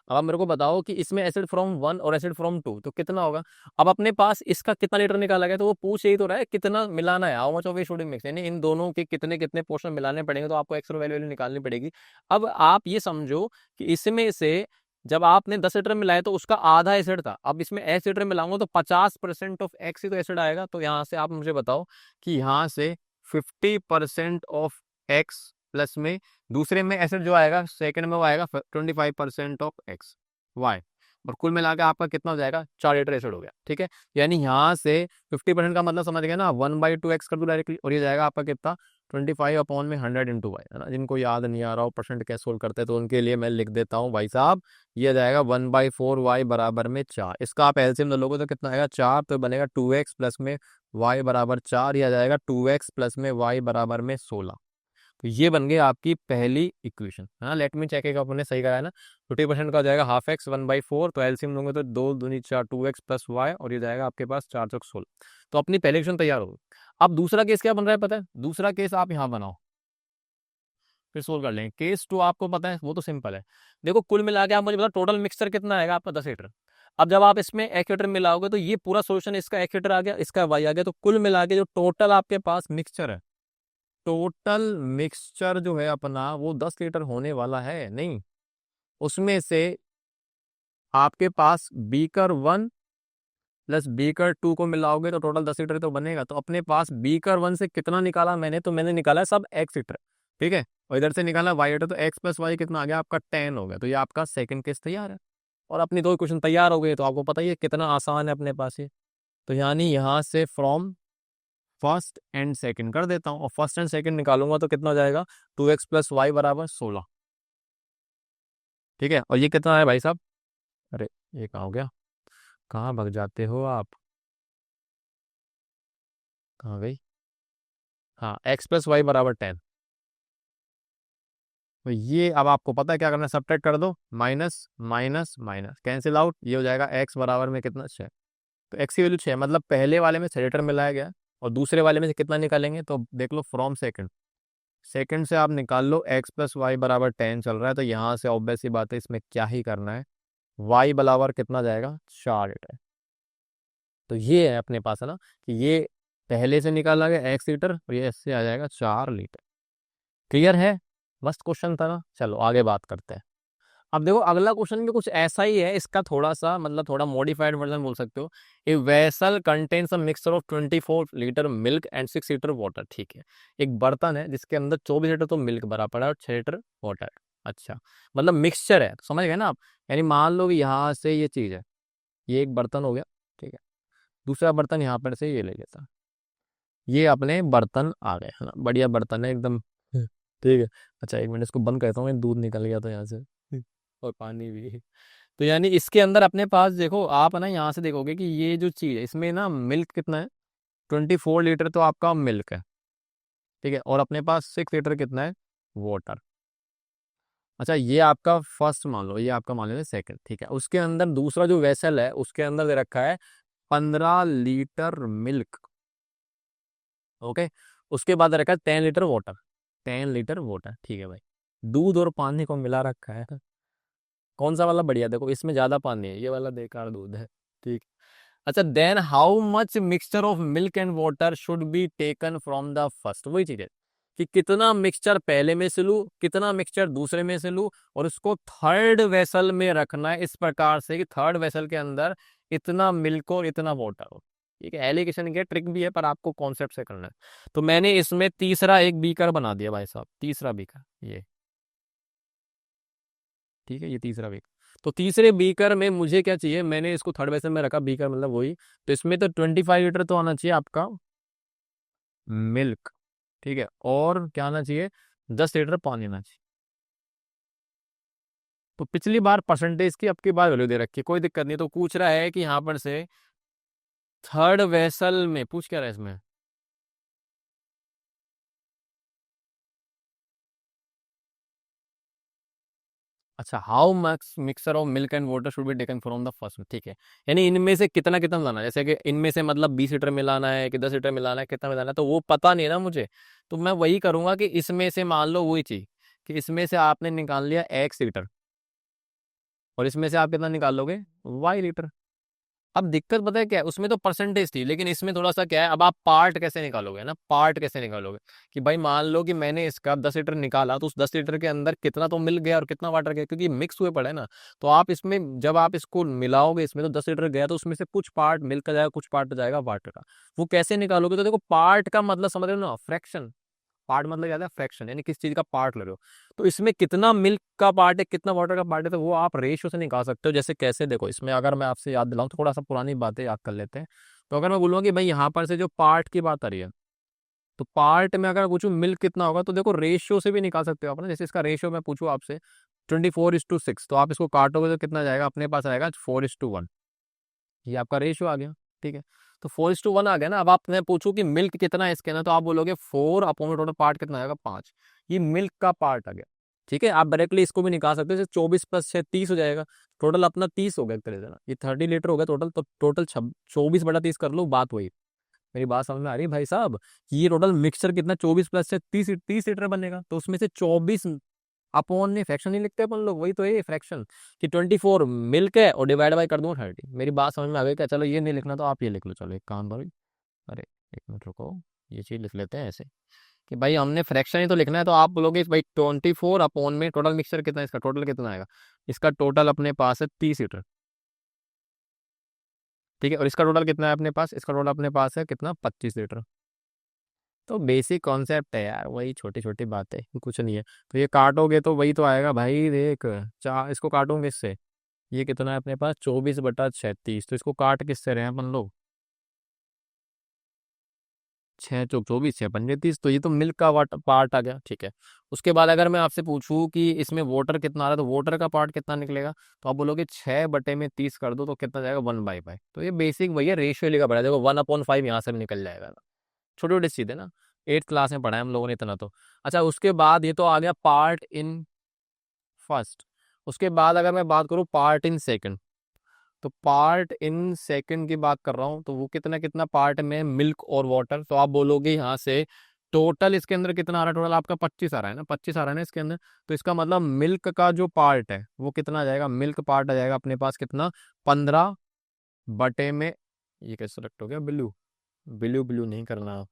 अब आप मेरे को बताओ कि इसमें एसिड फ्रॉम 1 और एसिड फ्रॉम 2 तो कितना होगा। अब अपने पास इसका कितना लीटर निकाला गया, तो वो पूछ यही तो रहा है कितना मिलाना है, how much of A should mix, यानी इन दोनों के कितने कितने पोर्शन मिलाने पड़ेंगे, तो आपको एक्स वैल्यू निकालनी पड़ेगी। अब आप ये समझो कि इसमें से जब आपने 10 लीटर मिलाया तो उसका आधा एसिड था, अब इसमें x लीटर मिलाऊंगा तो 50% ऑफ एक्स ही तो एसिड आएगा, तो यहाँ से आप मुझे बताओ कि यहाँ से 50% ऑफ एक्स प्लस में दूसरे में एसिड जो आएगा सेकंड में वो आएगा 25% ऑफ एक्स वाई, और कुल मिला के आपका कितना हो जाएगा, 4 लीटर एसिड हो गया, ठीक है। यानी यहाँ से 50% का मतलब समझ गए ना, 1/2x कर दो डायरेक्टली, और ये जाएगा आपका कितना, 25/100 इंटू वाई, है ना। जिनको याद नहीं आ रहा हो परसेंट कैसे सोल्व करते हैं तो उनके लिए मैं लिख देता हूँ भाई साहब, ये जाएगा 1/4y बराबर में 4, इसका आप एलसीएम ले लोगे तो कितना आएगा 4, तो बनेगा 2x प्लस में y बराबर 4, यह जाएगा 2x प्लस में y बराबर में 16। तो ये बन गई आपकी पहली इक्वेशन, हाँ लेट मी चेक, अपने सही करा है ना। 50% का हो जाएगा हाफ एक्स 1/4, तो एलसीएम लोगे तो 2×2=4, 2x प्लस वाई, और ये जाएगा आपके पास 4×16। तो अपनी पहली इक्वेशन तैयार हो गई। अब दूसरा केस क्या बन रहा है पता है, दूसरा केस आप यहाँ बनाओ, फिर सोल्व कर लेंगे। केस 2 आपको पता है वो तो सिंपल है। देखो कुल मिला के आप मुझे बताओ टोटल मिक्सचर कितना आएगा आपका, 10 लीटर। अब जब आप इसमें 1 लीटर मिलाओगे तो ये पूरा सोल्यूशन, इसका 1 लीटर आ गया, इसका वाई आ गया, तो कुल मिला के जो टोटल आपके पास मिक्सचर है, टोटल मिक्सचर जो है अपना वो 10 लीटर होने वाला है नहीं। उसमें से आपके पास बीकर 1 प्लस बीकर 2 को मिलाओगे तो टोटल 10 लीटर तो बनेगा। तो अपने पास बीकर 1 से कितना निकाला मैंने, तो मैंने निकाला सब x लीटर, ठीक है। और इधर से निकाला y लीटर, तो x प्लस वाई कितना आ गया आपका 10 हो गया। तो ये आपका सेकंड केस तैयार है, और अपनी दो क्वेश्चन तैयार हो गए। तो आपको पता ही है कितना आसान है अपने पास ये। तो यानी यहाँ से फ्रॉम फर्स्ट एंड सेकंड कर देता हूँ, और फर्स्ट एंड सेकंड निकालूंगा तो कितना हो जाएगा, 2x प्लस वाई बराबर 16, ठीक है। और ये कितना है भाई साहब, अरे ये कहाँ हो गया, कहाँ भग जाते हो आप, कहाँ गई, हाँ x प्लस वाई बराबर 10। तो ये अब आपको पता है क्या करना है, सब्ट्रैक्ट कर दो, minus minus minus cancel out, ये हो जाएगा x बराबर में कितना 6। तो x की वैल्यू 6, मतलब पहले वाले में 6 लीटर मिलाया गया, और दूसरे वाले में से कितना निकालेंगे, तो देख लो फ्रॉम सेकंड, सेकंड से आप निकाल लो x प्लस वाई बराबर 10 चल रहा है, तो यहाँ से ऑब्वियस सी बात है इसमें क्या ही करना है, y बराबर कितना जाएगा 4 लीटर। तो ये है अपने पास है ना, कि ये पहले से निकाला गया x लीटर, और ये इससे आ जाएगा 4 लीटर। क्लियर है, मस्त क्वेश्चन था ना। चलो आगे बात करते हैं। अब देखो अगला क्वेश्चन भी कुछ ऐसा ही है, इसका थोड़ा सा मतलब थोड़ा मॉडिफाइड वर्जन बोल सकते हो। A vessel contains a mixture of 24 litre milk and 6 litre water, ठीक है। एक बर्तन है जिसके अंदर 24 लीटर तो मिल्क भरा पड़ा है और 6 लीटर वाटर, अच्छा, मतलब मिक्सचर है, तो समझ गए ना आप। यानी मान लो कि यहाँ से ये चीज़ है, ये एक बर्तन हो गया, ठीक है। दूसरा बर्तन यहाँ पर से ये ले लेता, ये अपने बर्तन आ गए, है ना, बढ़िया बर्तन है एकदम, ठीक है। अच्छा एक मिनट इसको बंद करता हूँ, दूध निकल गया तो यहाँ से, और पानी भी। तो यानी इसके अंदर अपने पास देखो आप है ना, यहाँ से देखोगे कि ये जो चीज़ है इसमें ना मिल्क कितना है, 24 लीटर तो आपका मिल्क है, ठीक है। और अपने पास 6 लीटर कितना है, वाटर। अच्छा ये आपका फर्स्ट मान लो, ये आपका मान लेते सेकंड, ठीक है। उसके अंदर दूसरा जो वेसल है उसके अंदर दे रखा है 15 लीटर मिल्क, ओके। उसके बाद रखा है 10 लीटर वाटर, 10 लीटर वाटर, ठीक है भाई। दूध और पानी को मिला रखा है, कौन सा वाला बढ़िया, देखो इसमें ज्यादा पानी है, ये वाला बेकार दूध है, ठीक। अच्छा then how much mixture of milk and water should be taken from the first, वही चीज है कि कितना मिक्सचर पहले में से लूँ, कितना मिक्सचर दूसरे में से लूँ, और उसको थर्ड वेसल में रखना है इस प्रकार से कि थर्ड वेसल के अंदर इतना मिल्क और इतना वाटर हो। ठीक है, एलिगेशन की ट्रिक भी है पर आपको कॉन्सेप्ट से करना है। तो मैंने इसमें तीसरा एक बीकर बना दिया भाई साहब, तीसरा बीकर ये, ठीक है, ये तीसरा बीकर। तो तीसरे बीकर में मुझे क्या चाहिए, मैंने इसको थर्ड वेसल में रखा, बीकर मतलब वही, तो इसमें तो 25 लीटर तो आना चाहिए आपका मिल्क। ठीक है, और क्या आना चाहिए, 10 लीटर पानी आना चाहिए। तो पिछली बार परसेंटेज की, अब की बार वैल्यू दे रखी है, कोई दिक्कत नहीं। तो पूछ रहा है कि यहाँ पर से थर्ड वेसल में पूछ क्या रहा है इसमें, अच्छा how much mixer of milk and water should be taken from the first, ठीक है। यानी इनमें से कितना कितना मिलाना है, जैसे कि इनमें से मतलब 20 लीटर मिलाना है कि 10 लीटर मिलाना है, कितना मिलाना है, तो वो पता नहीं है ना मुझे। तो मैं वही करूंगा कि इसमें से मान लो वही चीज कि इसमें से आपने निकाल लिया X लीटर, और इसमें से आप कितना निकाल लोगे, Y लीटर। अब दिक्कत पता है क्या है, उसमें तो परसेंटेज थी, लेकिन इसमें थोड़ा सा क्या है, अब आप पार्ट कैसे निकालोगे ना, पार्ट कैसे निकालोगे कि भाई मान लो कि मैंने इसका 10 लीटर निकाला, तो उस 10 लीटर के अंदर कितना तो मिल गया और कितना वाटर गया, क्योंकि मिक्स हुए पड़े ना। तो आप इसमें जब आप इसको मिलाओगे, इसमें तो 10 लीटर गया, तो उसमें से कुछ पार्ट मिल्क का जाएगा, कुछ पार्ट जाएगा वाटर का। वो कैसे निकालोगे, तो देखो पार्ट का मतलब समझ रहे हो ना, फ्रैक्शन। पार्ट मतलब क्या है, फ्रैक्शन, यानी किस चीज का पार्ट ले रहे हो। तो इसमें कितना मिल्क का पार्ट है, कितना वाटर का पार्ट है, तो वो आप रेशियो से निकाल सकते हो। जैसे कैसे, देखो इसमें अगर मैं आपसे याद दिलाऊं, तो थोड़ा सा पुरानी बातें याद कर लेते हैं। तो अगर मैं बोलूंगा कि भाई यहाँ पर से जो पार्ट की बात आ रही है, तो पार्ट में अगर पूछूं मिल्क कितना होगा, तो देखो रेशियो से भी निकाल सकते हो आप ना। जैसे इसका रेशियो मैं पूछूं आपसे 24:6, तो आप इसको काटोगे तो कितना जाएगा, अपने पास आएगा 4:1। ये आपका रेशियो आ गया, ठीक है। तो 4:1 आ गया ना। अब आप मैं पूछूं कि मिल्क कितना है इसके अंदर, तो आप बोलोगे 4 अपॉन टोटल पार्ट कितना आएगा, 5। ये मिल्क का पार्ट आ गया, ठीक है। आप डायरेक्टली इसको भी निकाल सकते हो, जैसे 24+6 30 हो जाएगा। टोटल अपना 30 हो गया एक तरह से ना, ये 30 लीटर हो गया टोटल, तो टोटल 24/30 कर लो, बात वही। मेरी बात समझ में आ रही है भाई साहब, कि ये टोटल मिक्सचर कितना 24+6 30 30 लीटर बनेगा। तो उसमें से 24 अपॉन ने फ्रैक्शन नहीं लिखते अपन लोग, वही तो है फ्रैक्शन, कि 24 मिल्क है और डिवाइड बाय कर दूंगा 30। मेरी बात समझ में आ गई क्या, चलो ये नहीं लिखना तो आप ये लिख लो, चलो एक काम करो। अरे एक मिनट रुको, ये चीज लिख लेते हैं ऐसे कि भाई हमने फ्रैक्शन ही तो लिखना है। तो आप बोलोगे भाई 24 अपॉन में टोटल मिक्सचर कितना है, इसका टोटल कितना आएगा, इसका टोटल अपने पास है 30 लीटर, ठीक है। और इसका टोटल कितना है अपने पास, इसका टोटल अपने पास है कितना, 25 लीटर। तो बेसिक कॉन्सेप्ट है यार, वही छोटी छोटी बातें, कुछ नहीं है। तो ये काटोगे तो वही तो आएगा भाई, देख चार, इसको काटोगे इससे, ये कितना है अपने पास 24/36, तो इसको काट किससे रहे हैं अपन लोग, 6 × 24 6 × 35, तो ये तो मिल्क का वाट पार्ट आ गया, ठीक है। उसके बाद अगर मैं आपसे पूछूं कि इसमें वाटर कितना आ रहा है, तो वाटर का पार्ट कितना निकलेगा, तो आप बोलोगे 6/30 कर दो, तो कितना जाएगा 1/5। तो ये बेसिक भैया रेशियो लिखा पड़ा है, देखो 1/5 यहाँ से भी निकल जाएगा ना। छोटी छोटी चीजें ना, 8th क्लास में पढ़ा है हम लोगों ने इतना तो। अच्छा उसके बाद ये तो आ गया पार्ट इन फर्स्ट। उसके बाद अगर मैं बात करूँ पार्ट इन सेकंड, तो पार्ट इन सेकंड की बात कर रहा हूँ, तो वो कितना कितना पार्ट में मिल्क और वाटर, तो आप बोलोगे यहाँ से टोटल इसके अंदर कितना आ रहा है, टोटल आपका 25 आ रहा है ना, 25 आ रहा है ना इसके अंदर। तो इसका मतलब मिल्क का जो पार्ट है वो कितना आ जाएगा, मिल्क पार्ट आ जाएगा अपने पास कितना, 15/में, ये कैसे सेलेक्ट हो गया ब्लू, ब्लू ब्लू नहीं करना,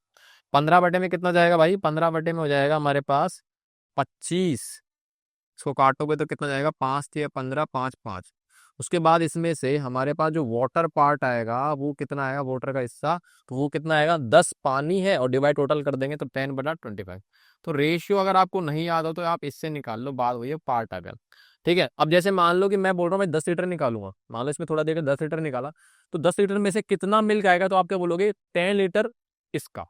15/में कितना जाएगा भाई, 15/में हो जाएगा हमारे पास 25। इसको काटोगे तो कितना जाएगा, 5×6 = 15 5 5। उसके बाद इसमें से हमारे पास जो वाटर पार्ट आएगा वो कितना आएगा, वाटर का हिस्सा, तो वो कितना आएगा, 10 पानी है, और डिवाइड टोटल कर देंगे तो 10/25। तो रेशियो अगर आपको नहीं याद हो तो आप इससे निकाल लो, बात वही है, पार्ट आ गया, ठीक है। अब जैसे मान लो कि मैं बोल रहा हूँ मैं 10 लीटर निकालूंगा, मान लो इसमें थोड़ा देर 10 लीटर निकाला, तो 10 लीटर में से कितना मिल्क आएगा, तो आप क्या बोलोगे, 10 लीटर इसका,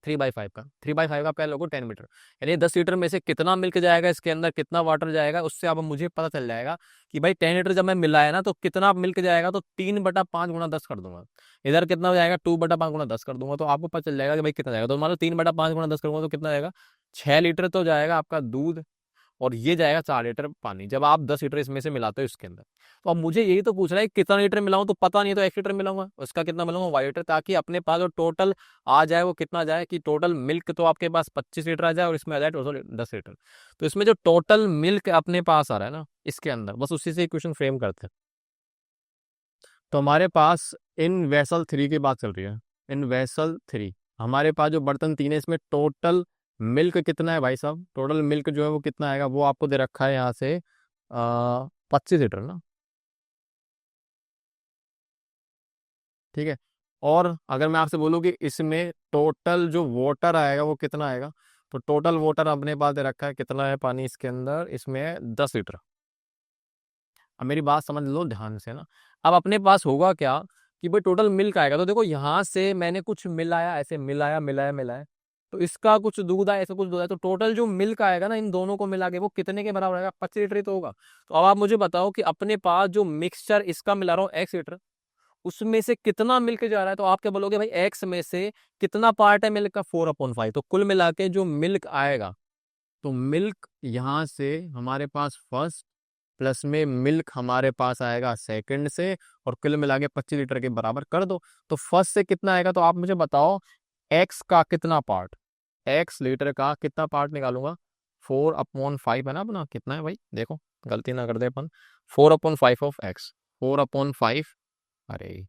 3/5 का, 3/5 का आप कह लोगे 10 मीटर, यानी 10 लीटर में से कितना मिल्क जाएगा, इसके अंदर कितना वाटर जाएगा, उससे अब मुझे पता चल जाएगा कि भाई 10 लीटर जब मैं मिलाया ना, तो कितना मिल्क जाएगा, तो 3/5 × 10 कर दूंगा। इधर कितना हो जाएगा, 2/5 × 10 कर दूंगा, तो आपको पता चल जाएगा कि भाई कितना जाएगा। तो मान लो 3/5 × 10 करूंगा तो कितना जाएगा, 6 लीटर तो जाएगा आपका दूध, और ये जाएगा 4 लीटर पानी, जब आप 10 लीटर इसमें से मिलाते हो इसके अंदर। तो अब मुझे यही तो पूछ रहा है कितना लीटर मिलाऊं, तो पता नहीं है, तो 1 लीटर मिलाऊंगा, उसका कितना मिलाऊंगा, 1 लीटर, ताकि अपने पास जो टोटल आ जाए वो कितना जाए, कि टोटल मिल्क तो आपके पास 25 लीटर आ जाए, और इसमें आ जाए टोटल 10 लीटर। तो इसमें जो टोटल मिल्क अपने पास आ रहा है ना इसके अंदर, बस उसी से क्वेश्चन फ्रेम करते हैं। तो हमारे पास इन वेसल 3 की बात चल रही है, इन वेसल 3 हमारे पास जो बर्तन 3 है, इसमें टोटल मिल्क कितना है भाई साहब, टोटल मिल्क जो है वो कितना आएगा, वो आपको दे रखा है यहाँ से 25 लीटर ना, ठीक है। और अगर मैं आपसे बोलूँ कि इसमें टोटल जो वाटर आएगा वो कितना आएगा, तो टोटल वाटर अपने पास दे रखा है कितना है पानी इसके अंदर, इसमें 10 लीटर। अब मेरी बात समझ लो ध्यान से ना। अब अपने पास होगा क्या कि भाई टोटल मिल्क आएगा, तो देखो यहाँ से मैंने कुछ मिलाया, ऐसे मिलाया मिलाया मिलाया, तो इसका कुछ दूध आया, ऐसा कुछ दूध आया, तो टोटल जो मिल्क आएगा ना इन दोनों को मिला के वो कितने के बराबर आएगा? 25 लीटर ही तो होगा। तो अब आप मुझे बताओ कि अपने पास जो मिक्सचर इसका मिला रहा हूँ X लीटर, उसमें से कितना मिल्क जा रहा है? तो आप क्या बोलोगे भाई X में से कितना पार्ट है मिल्क का? 4/5। तो कुल मिला के जो मिल्क आएगा, तो मिल्क यहाँ से हमारे पास फर्स्ट, प्लस में मिल्क हमारे पास आएगा सेकंड से, और कुल मिला के 25 लीटर के बराबर कर दो। तो फर्स्ट से कितना आएगा? तो आप मुझे बताओ एक्स का कितना पार्ट, एक्स लीटर का कितना पार्ट निकालूंगा? 4/5 है ना अपना, कितना है भाई देखो, गलती ना कर दे अपन। 4/5 ऑफ एक्स, 4/5, अरे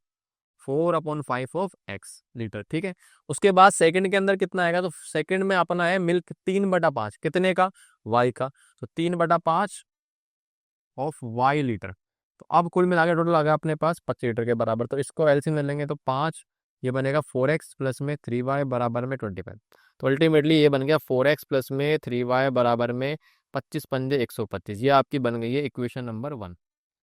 4/5 ऑफ एक्स लीटर, ठीक है। उसके बाद सेकंड के अंदर कितना आएगा? तो सेकंड में अपना है मिल्क 3/5, कितने का? वाई का। तो 3/5 ऑफ वाई लीटर। तो अब कुल मिला के टोटल आ गया अपने पास 25 लीटर के बराबर। तो इसको एलसीएम ले लेंगे तो 5, ये बनेगा 4x प्लस में 3y बराबर में 25। तो अल्टीमेटली ये बन गया 4x प्लस में 3y बराबर में 25×5 = 125। ये आपकी बन गई है इक्वेशन नंबर 1,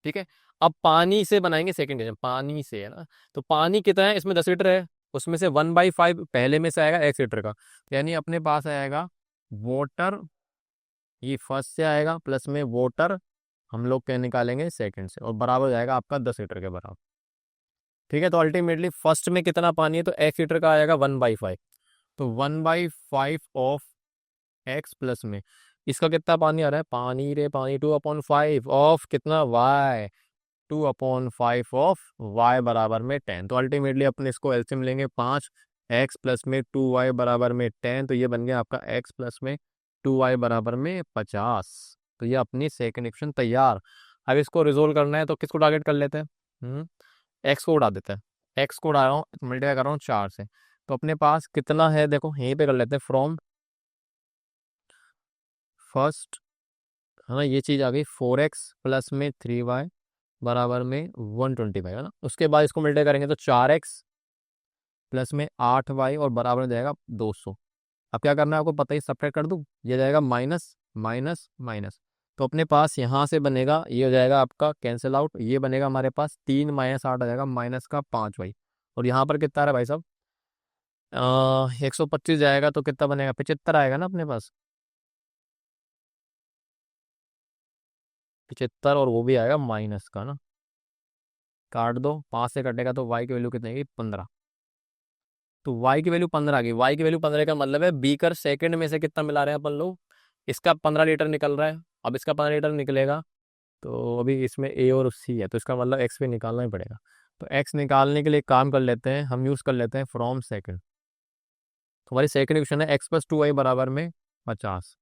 ठीक है। अब पानी से बनाएंगे सेकंड क्वेश्चन, पानी से है ना। तो पानी कितना है? इसमें 10 लीटर है, उसमें से 1/5 पहले में से आएगा X लीटर का, यानी अपने पास आएगा वाटर, ये फर्स्ट से आएगा, प्लस में वाटर हम लोग क्या निकालेंगे सेकंड से, और बराबर हो जाएगा आपका 10 लीटर के बराबर, ठीक है। तो अल्टीमेटली फर्स्ट में कितना पानी है? तो X लीटर का आएगा 1/5। तो 1/5 ऑफ एक्स प्लस में इसका कितना पानी आ रहा है? पानी रे पानी, 2/5 ऑफ कितना? वाई, 2/5 ऑफ वाई बराबर में 10। तो अल्टीमेटली अपने इसको एलसीएम लेंगे 5, एक्स प्लस में 2y बराबर में 10, तो ये बन गया आपका x प्लस में 2y बराबर में 50। तो ये अपनी सेकंड इक्वेशन तैयार। अब इसको रिजोल्व करना है तो किसको टारगेट कर लेते हैं? एक्स को उड़ा देते हैं। एक्स को उड़ा रहा हूँ, मल्टीप्लाई कर रहा हूँ 4 से। तो अपने पास कितना है देखो, यहीं पे कर लेते हैं, फ्रॉम फर्स्ट, है ना, ये चीज़ आ गई 4x प्लस में 3y बराबर में 125, है ना। उसके बाद इसको मल्टीप्लाई करेंगे तो 4x प्लस में 8y और बराबर हो जाएगा 200। अब क्या करना है आपको पता ही, सब्ट्रैक्ट कर दूँ, ये जाएगा माइनस माइनस माइनस। तो अपने पास यहाँ से बनेगा, ये हो जाएगा आपका कैंसिल आउट, ये बनेगा हमारे पास 3 - 8 आ जाएगा, माइनस का 5y। और यहाँ पर कितना आ रहा है भाई साहब? 125 जाएगा तो कितना बनेगा? 75 आएगा ना अपने पास, 75, और वो भी आएगा माइनस का ना। काट दो, 5 से कटेगा तो y की वैल्यू कितनी आएगी? 15। तो y की वैल्यू 15 आ गई। y की वैल्यू 15 का मतलब है बीकर सेकंड में से कितना मिला रहे हैं अपन लोग? इसका 15 लीटर निकल रहा है, अब इसका 15 लीटर निकलेगा, तो अभी इसमें ए और सी है, तो इसका मतलब एक्स भी निकालना ही पड़ेगा। तो एक्स निकालने के लिए काम कर लेते हैं, हम यूज़ कर लेते हैं फ्रॉम सेकंड। तो हमारी सेकंड इक्वेशन है x प्लस 2y बराबर में 50।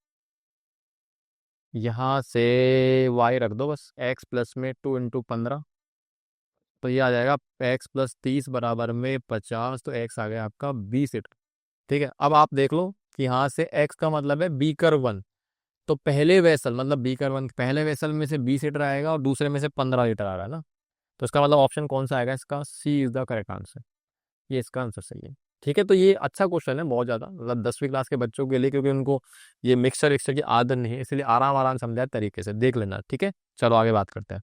यहाँ से y रख दो बस, x प्लस में 2 × 15, तो ये आ जाएगा x प्लस 30 बराबर में 50। तो x आ गया आपका 20 लीटर, ठीक है। अब आप देख लो कि यहाँ से x का मतलब है बीकर 1, तो पहले वेसल मतलब बीकर 1, पहले वेसल में से 20 लीटर आएगा और दूसरे में से 15 लीटर आ रहा है ना। तो इसका मतलब ऑप्शन कौन सा आएगा? इसका सी इज द करेक्ट आंसर, ये इसका आंसर सही है, ठीक है। तो ये अच्छा क्वेश्चन है बहुत ज़्यादा, मतलब 10वीं क्लास के बच्चों के लिए, क्योंकि उनको ये मिक्सचर विक्सचर की आदत नहीं है, इसलिए आराम आराम समझाए तरीके से देख लेना, ठीक है। चलो आगे बात करते हैं।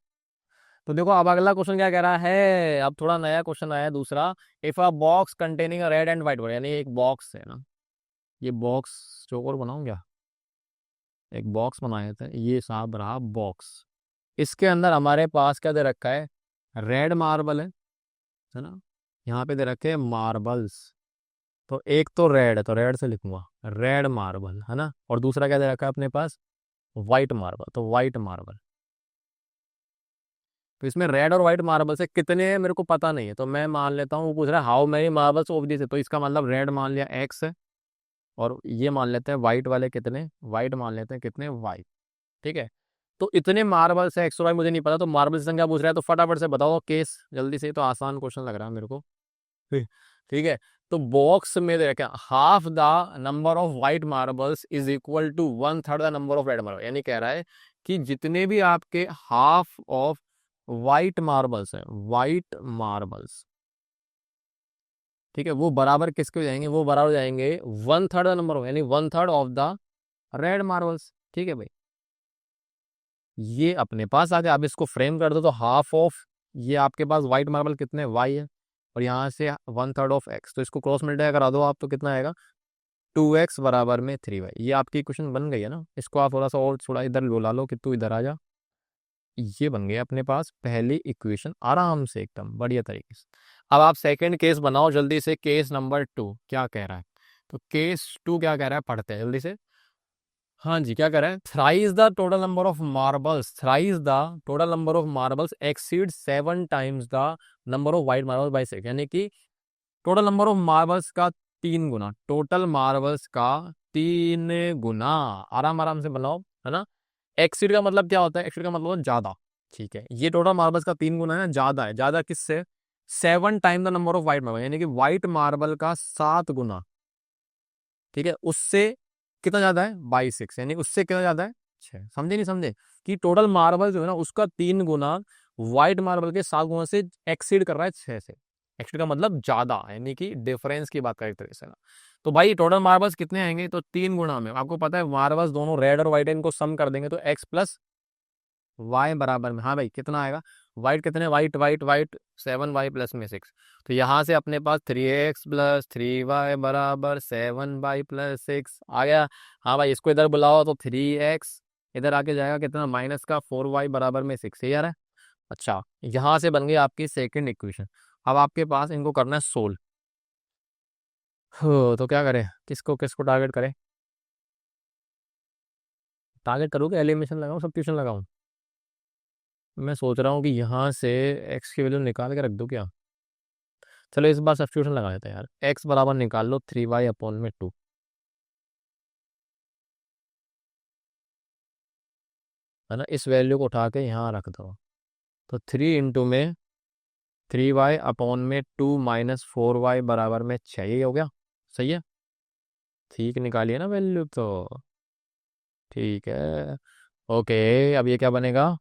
तो देखो अब अगला क्वेश्चन क्या कह रहा है, अब थोड़ा नया क्वेश्चन आया है दूसरा। If a box containing red and white, यानी एक बॉक्स है ना, ये बॉक्स जो और बनाऊं क्या, एक बॉक्स बनाए थे, ये साहब रहा बॉक्स। इसके अंदर हमारे पास क्या दे रखा है? रेड मार्बल है ना, यहाँ पे दे रखे हैं मार्बल्स। तो एक तो रेड है, तो रेड से लिखूंगा रेड मार्बल, है ना। और दूसरा क्या दे रखा है अपने पास? व्हाइट मार्बल, तो व्हाइट मार्बल। तो इसमें रेड और व्हाइट मार्बल से कितने हैं मेरे को पता नहीं है, तो मैं मान लेता हूँ वो पूछ रहा है how many marbles of this है, तो इसका मतलब रेड मान लिया एक्स है, और ये मान लेते हैं व्हाइट वाले कितने, व्हाइट मान लेते हैं कितने, वाई, ठीक है। तो इतने मार्बल्स है, एक्स और वाई मुझे नहीं पता, तो मार्बल की संख्या पूछ रहा है, तो फटाफट से बताओ केस जल्दी से, तो आसान क्वेश्चन लग रहा है मेरे को, ठीक है। तो बॉक्स में दे रखा half the number of white marbles is equal to 1/3 the number of red marble, यानी कह रहा है कि जितने भी आपके हाफ ऑफ व्हाइट मार्बल्स हैं, व्हाइट मार्बल्स, ठीक है, वो बराबर किसके हो जाएंगे? वो बराबर हो जाएंगे 1/3 द नंबर ऑफ, यानी 1/3 ऑफ द रेड मार्बल्स, ठीक है भाई। ये अपने पास आ गया। अब इसको फ्रेम कर दो तो हाफ ऑफ ये आपके पास व्हाइट मार्बल कितने वाई है, और यहाँ से 1/3 ऑफ एक्स, तो इसको क्रॉस मल्टीप्लाई करा दो आप तो कितना आएगा 2x बराबर में 3y। ये आपकी इक्वेशन बन गई है ना। इसको आप थोड़ा सा और थोड़ा इधर बुला लो कि तू इधर आ जा। ये बन गया अपने पास पहली इक्वेशन आराम से एकदम बढ़िया तरीके से। अब आप सेकंड केस बनाओ जल्दी से। केस नंबर 2 क्या कह रहा है, तो केस 2 क्या कह रहा है पढ़ते हैं जल्दी से। हाँ जी, क्या कह रहा है, thrice the total number of marbles, thrice the total number of marbles exceed 7 times the number of white marbles by 6, यानी कि टोटल नंबर ऑफ मार्बल्स का 3 गुना, टोटल मार्बल्स का 3 गुना। आराम आराम से बनाओ, है ना। एक्सीड का मतलब क्या होता है, एक्सीड का मतलब होता है ज्यादा। ठीक है, ये टोटल मार्बल्स का 3 गुना है, ज्यादा है। ज्यादा किससे, 7 time the number of white marble, यानी कि व्हाइट मार्बल का 7 गुना। ठीक है, उससे कितना ज्यादा है बाई 6, यानी उससे कितना ज्यादा है 6। समझे नहीं समझे, कि टोटल मार्बल जो है ना उसका 3 गुना व्हाइट मार्बल के 7 गुना से एक्सीड कर रहा है 6 से। एक्सीड का मतलब ज्यादा, यानी कि डिफरेंस की बात करें एक तरह से ना। तो भाई टोटल मार्बल्स कितने आएंगे, तो 3 गुना में आपको पता है मार्बल्स दोनों रेड और व्हाइट है, इनको सम कर देंगे तो एक्स प्लस वाई बराबर में, हाँ भाई कितना आएगा, वाइट कितने, white white white 7y plus में 6। तो यहाँ से अपने पास 3x प्लस 3y बराबर 7y प्लस 6 आ गया। हाँ भाई इसको इधर बुलाओ तो 3x इधर आके जाएगा कितना, माइनस का 4y बराबर में 6, यही आ रहा है। अच्छा, यहाँ से बन गई आपकी सेकंड इक्वेशन। अब आपके पास इनको करना है सोल्व। हो तो क्या करें, किसको किसको टारगेट करें, टारगेट करोगे एलिमिनेशन लगाऊं सब्स्टिट्यूशन लगाऊं। मैं सोच रहा हूँ कि यहाँ से एक्स की वैल्यू निकाल के रख दूँ क्या। चलो इस बार सब्स्टिट्यूशन लगा देते हैं यार। एक्स बराबर निकाल लो 3y अपॉन में 2, है ना। इस वैल्यू को उठा के यहाँ रख दो, तो 3 इंटू में 3y अपॉन में 2 - 4y बराबर में 6, ये हो गया। सही है, ठीक निकालिए ना वैल्यू तो। ठीक है, ओके। अब ये क्या बनेगा,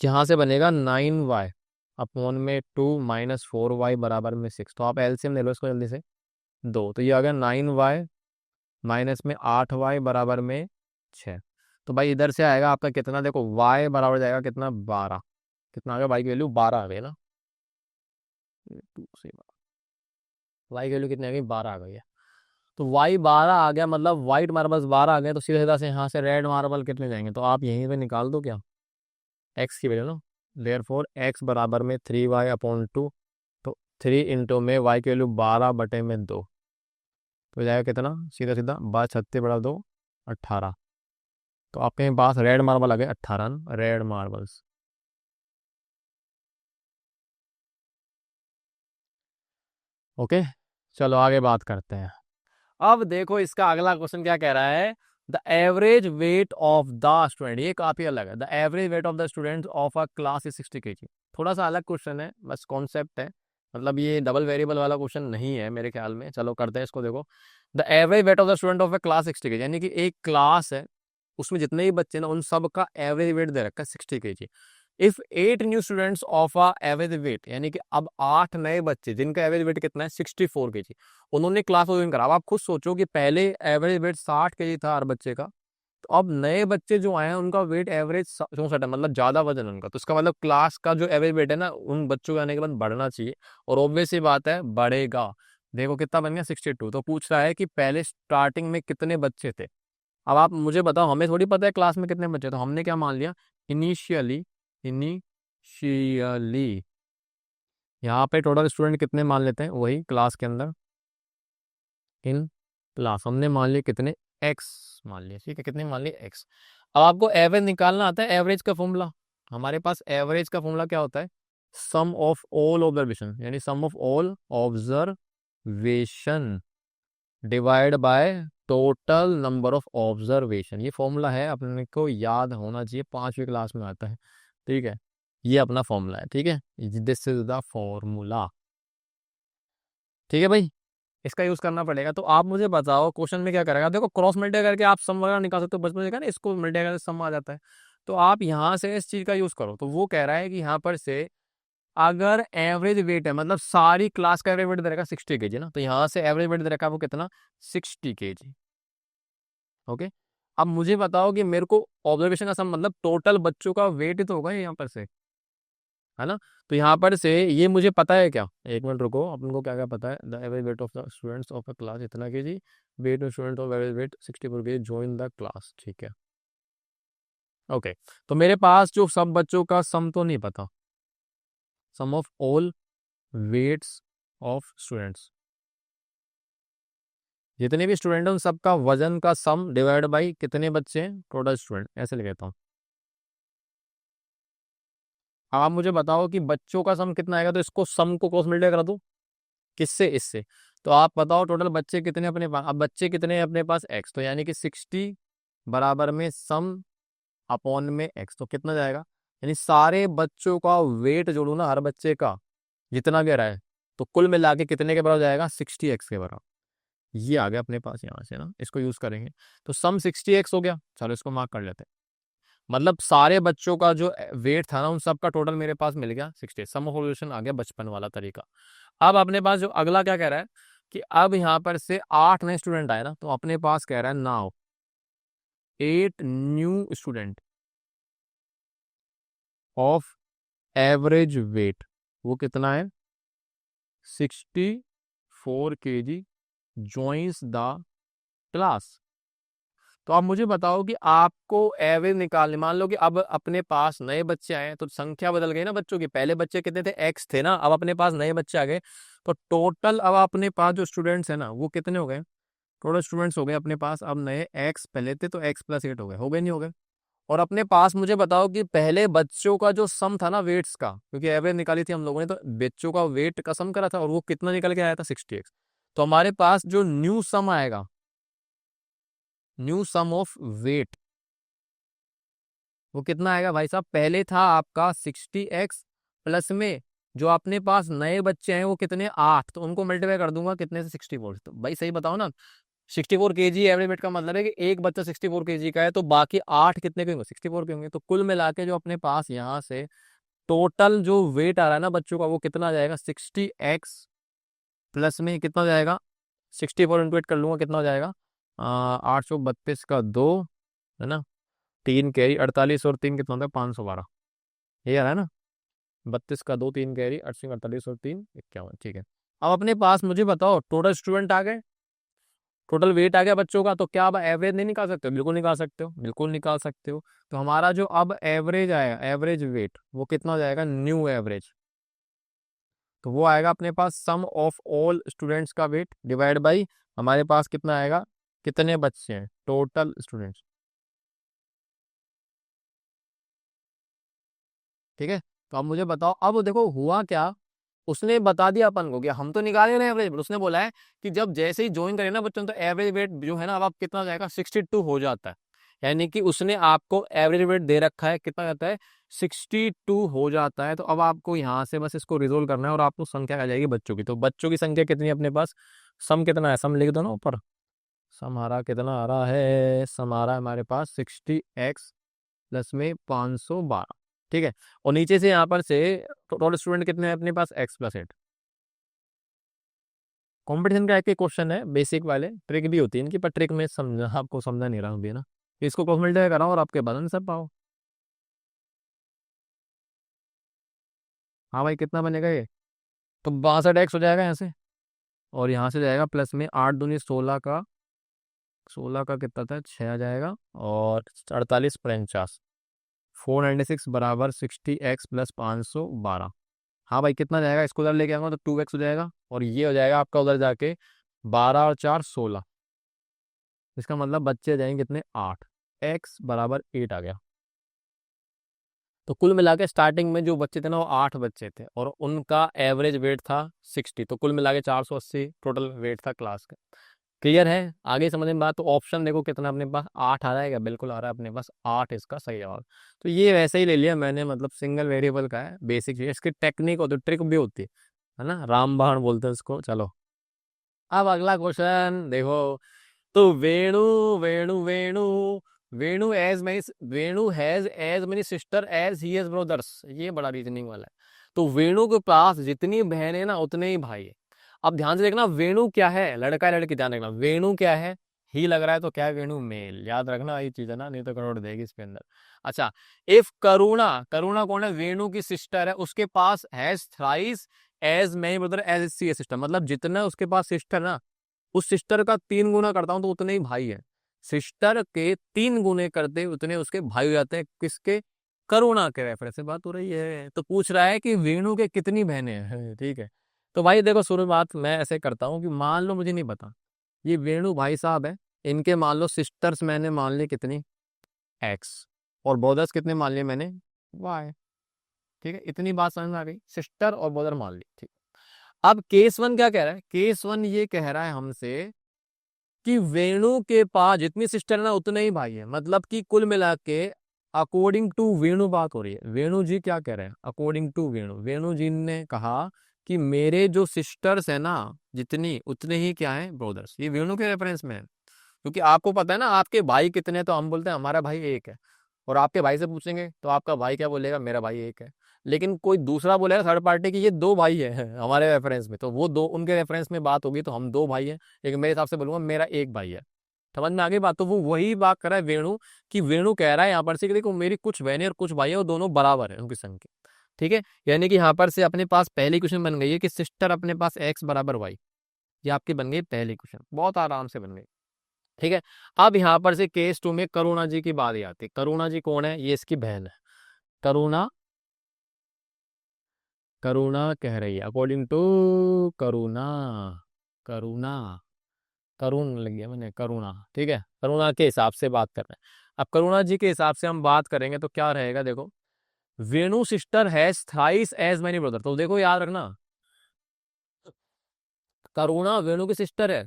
यहाँ से बनेगा 9y अपॉन में 2 - 4y बराबर में 6। तो आप एलसीएम ले लो इसको जल्दी से, 2, तो ये आ गया 9y माइनस में 8y बराबर में 6। तो भाई इधर से आएगा आपका कितना, देखो y बराबर जाएगा कितना 12, कितना आ गया, y की वैल्यू 12 आ गई ना। 2 से y की वैल्यू कितनी आ गई, 12 आ गई है। तो y 12 आ गया, मतलब व्हाइट मार्बल्स 12 आ गए, तो सीधा सीधा से यहाँ से रेड मार्बल कितने जाएंगे, तो आप यहीं पे निकाल दो क्या, x की वैल्यू ना। देयर फोर एक्स बराबर में 3y/2, तो 3 इंटू में y की वैल्यू 12/2, तो जाएगा कितना, सीधा सीधा 12×6 = 2, 18। तो आपके पास रेड मार्बल आ गए 18 ना, रेड मार्बल्स। ओके, चलो आगे बात करते हैं। अब देखो इसका अगला क्वेश्चन क्या कह रहा है, the average weight of the student, ये काफी अलग है। The average weight of the student of a class is 60 kg। थोड़ा सा अलग क्वेश्चन है, बस कॉन्सेप्ट है, मतलब ये डबल वेरिएबल वाला क्वेश्चन नहीं है मेरे ख्याल में। चलो करते हैं इसको, देखो the average weight of the student of a class 60 kg, यानी कि एक क्लास है उसमें जितने भी बच्चे ना उन सब का एवरेज वेट दे रखा है 60 kg। If 8 new students of a average weight, यानी कि अब 8 नए बच्चे जिनका एवरेज वेट कितना है 64 kg, उन्होंने क्लास को ज्वाइन करा। अब आप खुद सोचो कि पहले एवरेज वेट 60 kg था हर बच्चे का, तो अब नए बच्चे जो आए हैं उनका वेट एवरेज 64 है, मतलब ज्यादा वजन उनका, तो इसका मतलब क्लास का जो एवरेज वेट है ना उन बच्चों के आने के बाद बढ़ना चाहिए, और ऑब्वियस सी बात है बढ़ेगा। देखो कितना बन गया 62। तो पूछ रहा है कि पहले स्टार्टिंग में कितने बच्चे थे। अब आप मुझे बताओ, हमें थोड़ी पता है क्लास में कितने बच्चे, तो हमने क्या मान लिया, इनिशियली, इनिशियली यहाँ पे टोटल स्टूडेंट कितने मान लेते हैं, वही क्लास के अंदर इन क्लास हमने मान लिए कितने, एक्स मान लिए। ठीक है, कितने मान लिए, एक्स। अब आपको एवरेज निकालना आता है, एवरेज का फॉर्मूला हमारे पास, एवरेज का फॉर्मूला क्या होता है, सम ऑफ ऑल ऑब्जर्वेशन, यानी sum of all observation divide by total number of observation. ये फॉर्मूला है, अपने को याद होना चाहिए, 5वीं क्लास में आता है। ठीक है, ये अपना फॉर्मूला है। ठीक है, दिस इज द फॉर्मूला। ठीक है भाई, इसका यूज करना पड़ेगा। तो आप मुझे बताओ क्वेश्चन में क्या करेगा, देखो क्रॉस मल्टीप्लाई करके आप सम वगैरह निकाल सकते हो, बचपन में देखा ना, इसको मल्टीप्लाई करके सम आ जाता है। तो आप यहाँ से इस चीज का यूज करो। तो वो कह रहा है कि यहाँ पर से अगर एवरेज वेट है, मतलब सारी क्लास का एवरेज वेट दे रखा 60 kg ना, तो यहाँ से एवरेज वेट दे रखा है वो कितना, 60 kg। ओके, अब मुझे बताओ कि मेरे को ऑब्जर्वेशन का सम मतलब टोटल बच्चों का वेट ही तो होगा यहाँ पर से, है ना। तो यहाँ पर से ये मुझे पता है क्या, एक मिनट रुको, अपन को क्या क्या पता है। The average weight of the students of a class इतना K G, weight of student of average weight 64 K ji join the class, ठीक है। ओके, तो मेरे पास जो सब बच्चों का सम तो नहीं पता, sum of all weights of students, जितने भी स्टूडेंट हैं उन सबका वजन का सम डिवाइड बाई कितने बच्चे हैं टोटल स्टूडेंट, ऐसे लिख देता हूँ। अब आप मुझे बताओ कि बच्चों का सम कितना आएगा, तो इसको सम को क्रॉस मल्टीप्लाई करा दूं किससे, इससे। तो आप बताओ टोटल बच्चे कितने अपने पास, अब बच्चे कितने हैं अपने पास एक्स, तो यानी कि 60 बराबर में सम अपॉन में एक्स, तो कितना जाएगा, यानी सारे बच्चों का वेट जोड़ू ना हर बच्चे का जितना भी आ रहा है, तो कुल मिला के कितने के बराबर जाएगा, 60x के बराबर। ये आ गया अपने पास यहाँ से ना, इसको यूज करेंगे तो सम 60x हो गया, चलो इसको मार्क कर लेते हैं। मतलब सारे बच्चों का जो वेट था ना उन सब का टोटल मेरे पास मिल गया 60, सम ऑफ सॉल्यूशन आ गया बचपन वाला तरीका। अब अपने पास जो अगला क्या कह रहा है कि अब यहाँ पर से 8 नए स्टूडेंट आए ना, तो अपने पास कह रहा है now 8 new student of average wait, वो कितना है 64 kg ज्वाइंस द क्लास। तो आप मुझे बताओ कि आपको एवरेज निकालने, मान लो कि अब अपने पास नए बच्चे आए हैं तो संख्या बदल गई ना बच्चों की, पहले बच्चे कितने थे एक्स थे ना, अब अपने पास नए बच्चे आ गए, तो टोटल अब अपने पास जो स्टूडेंट्स है ना वो कितने हो गए, टोटल स्टूडेंट्स हो गए अपने पास अब नए एक्स, पहले थे तो x+8 हो गए नहीं हो गए। और अपने पास मुझे बताओ कि पहले बच्चों का जो सम था ना वेट्स का, क्योंकि एवरेज निकाली थी हम लोगों ने, तो बच्चों का वेट का सम करा था और वो कितना निकल के आया था 60x। तो हमारे पास जो न्यू सम आएगा, न्यू सम ऑफ वेट, वो कितना आएगा भाई साहब, पहले था आपका 60x प्लस में जो अपने पास नए बच्चे हैं वो कितने 8, तो उनको मल्टीप्लाई कर दूंगा कितने से 64, तो भाई सही बताओ ना 64 kg एवरेज वेट का मतलब है कि एक बच्चा 64 kg का है तो बाकी 8 कितने के होंगे 64 के होंगे, तो कुल मिला के जो अपने पास यहाँ से टोटल जो वेट आ रहा है ना बच्चों का वो कितना आ जाएगा 60x प्लस में कितना हो जाएगा 64 × 8 कर लूंगा कितना हो जाएगा 832 का 2, है ना, 3 कैरी 48 और 3 कितना होता है 512, ये आ रहा है ना, 32 का 2 3 कैरी 80 48 और 3 51, ठीक है। अब अपने पास मुझे बताओ टोटल स्टूडेंट आ गए, टोटल वेट आ गया बच्चों का, तो क्या अब एवरेज नहीं निकाल सकते हो, बिल्कुल निकाल सकते हो, बिल्कुल निकाल सकते हो। तो हमारा जो अब एवरेज आएगा, एवरेज वेट वो कितना हो जाएगा न्यू एवरेज, तो वो आएगा अपने पास सम ऑफ ऑल स्टूडेंट्स का वेट डिवाइड बाई हमारे पास कितना आएगा, कितने बच्चे हैं टोटल स्टूडेंट्स, ठीक है। तो अब मुझे बताओ, अब देखो हुआ क्या, उसने बता दिया अपन को कि हम तो निकाले रहे एवरेज, उसने बोला है कि जब जैसे ही ज्वाइन करें ना बच्चों तो एवरेज वेट जो है ना अब आप कितना हो जाएगा 62 हो जाता है, यानी कि उसने आपको एवरेज वेट दे रखा है कितना जाता है 62 हो जाता है। तो अब आपको यहाँ से बस इसको रिजोल्व करना है और आपको संख्या आ जाएगी बच्चों की, तो बच्चों की संख्या कितनी है अपने पास, सम कितना है, सम लिख दो ना ऊपर, सम हमारा कितना आ रहा है, सम आ रहा है हमारे पास 60x प्लस में 512, ठीक है। और नीचे से यहाँ पर से टोटल स्टूडेंट कितने हैं अपने पास x+8। कंपटीशन का एक ही क्वेश्चन है, बेसिक वाले, ट्रिक भी होती है इनकी, पर ट्रिक में समझा आपको समझा नहीं रहा हूँ अभी ना, इसको क्रॉस मल्टीप्लाई कराओ और आपके बदन सब पाओ। हाँ भाई कितना बनेगा ये, तो 62x हो जाएगा यहाँ से, और यहाँ से जाएगा प्लस में 8 दूनी 16 का, 16 का कितना था 6 आ जाएगा, और 48 × 49 496 बराबर 60x प्लस 512। हाँ भाई कितना जाएगा, इसको उधर लेके आऊंगा तो 2x हो जाएगा, और ये हो जाएगा आपका उधर जाके 12 और 4 16, इसका मतलब बच्चे आ जाएंगे कितने 8, x बराबर 8 आ गया। तो कुल मिला के स्टार्टिंग में जो बच्चे थे ना वो 8 बच्चे थे और उनका एवरेज वेट था 60, तो कुल मिला के 480 टोटल वेट था क्लास का। क्लियर है, आगे समझ में बात। तो ऑप्शन देखो कितना अपने पास 8 आ रहा है क्या, बिल्कुल आ रहा है अपने पास 8 इसका सही जवाब। तो ये वैसे ही ले लिया मैंने, मतलब सिंगल वेरिएबल का है, बेसिक चीज, इसकी टेक्निक होती है, ट्रिक भी होती है ना, रामबाण बोलते हैं उसको। चलो अब अगला क्वेश्चन देखो, तो Venu Venu Venu Venu as many, Venu has as many sister as he has brothers, ये बड़ा रीजनिंग वाला है। तो वेणु के पास जितनी बहन है ना उतने ही भाई है। अब ध्यान से देखना वेणु क्या है, लड़का है लड़की, ध्यान रखना वेणु क्या है, ही लग रहा है तो क्या है, वेणु मेल, याद रखना ये चीज है ना, नहीं तो करोड़ देगी इसके अंदर। अच्छा, इफ करुणा, करुणा कौन है, वेणु की सिस्टर है, उसके पास has thrice as many brother as she a sister, मतलब जितना उसके पास सिस्टर ना, उस सिस्टर का 3 गुना करता हूं तो उतने ही भाई है। सिस्टर के 3 गुने करते उतने उसके भाई हो जाते हैं, किसके, करुणा के रेफरेंस से बात हो रही है। तो पूछ रहा है कि वेणु के कितनी बहनें हैं, ठीक है। तो भाई देखो शुरुआत मैं ऐसे करता हूँ कि मान लो मुझे नहीं पता, ये वेणु भाई साहब है, इनके मान लो सिस्टर्स मैंने मान ली कितनी, एक्स, और ब्रदर्स कितने मान लिए मैंने, वाई। ठीक है, इतनी बात समझ में आ गई, सिस्टर और ब्रदर मान ली, ठीक। अब केस वन क्या कह रहा है, केस वन ये कह रहा है हमसे कि वेणु के पास जितनी सिस्टर है ना उतने ही भाई है, मतलब कि कुल मिला के अकॉर्डिंग टू वेणु बात हो रही है। वेणु जी क्या कह रहे हैं, अकॉर्डिंग टू वेणु, वेणु जी ने कहा कि मेरे जो सिस्टर्स है ना जितनी उतने ही क्या है ब्रदर्स, ये वेणु के रेफरेंस में है। क्योंकि आपको पता है ना आपके भाई कितने हैं, तो हम बोलते हैं हमारा भाई एक है, और आपके भाई से पूछेंगे तो आपका भाई क्या बोलेगा, मेरा भाई एक है। लेकिन कोई दूसरा बोलेगा थर्ड पार्टी की ये 2 भाई है हमारे रेफरेंस में, तो वो दो उनके रेफरेंस में बात होगी तो हम 2 भाई हैं, लेकिन मेरे हिसाब से बोलूंगा मेरा एक भाई है। समझ में आ गई बात, तो वो वही बात कर रहा है वेणु, कि वेणु कह रहा है यहाँ पर से कि देखो मेरी कुछ बहनें और कुछ भाई है, वो दोनों बराबर है उनकी संख्या। ठीक है, यानी कि यहाँ पर से अपने पास पहली क्वेश्चन बन गई है कि सिस्टर अपने पास एक्स बराबर वाई, ये आपकी बन गई पहली क्वेश्चन, बहुत आराम से बन गई। ठीक है, अब यहाँ पर से केस 2 में करुणा जी की बात आती है। करुणा जी कौन है, ये इसकी बहन है। करुणा, करुणा कह रही है अकॉर्डिंग टू करुणा, करुणा, करुण लग गया मैंने, करुणा, ठीक है, करुणा के हिसाब से बात कर रहे हैं। अब करुणा जी के हिसाब से हम बात करेंगे तो क्या रहेगा, देखो, Venu sister has thrice as many brother, तो देखो याद रखना, करुणा वेणु की सिस्टर है,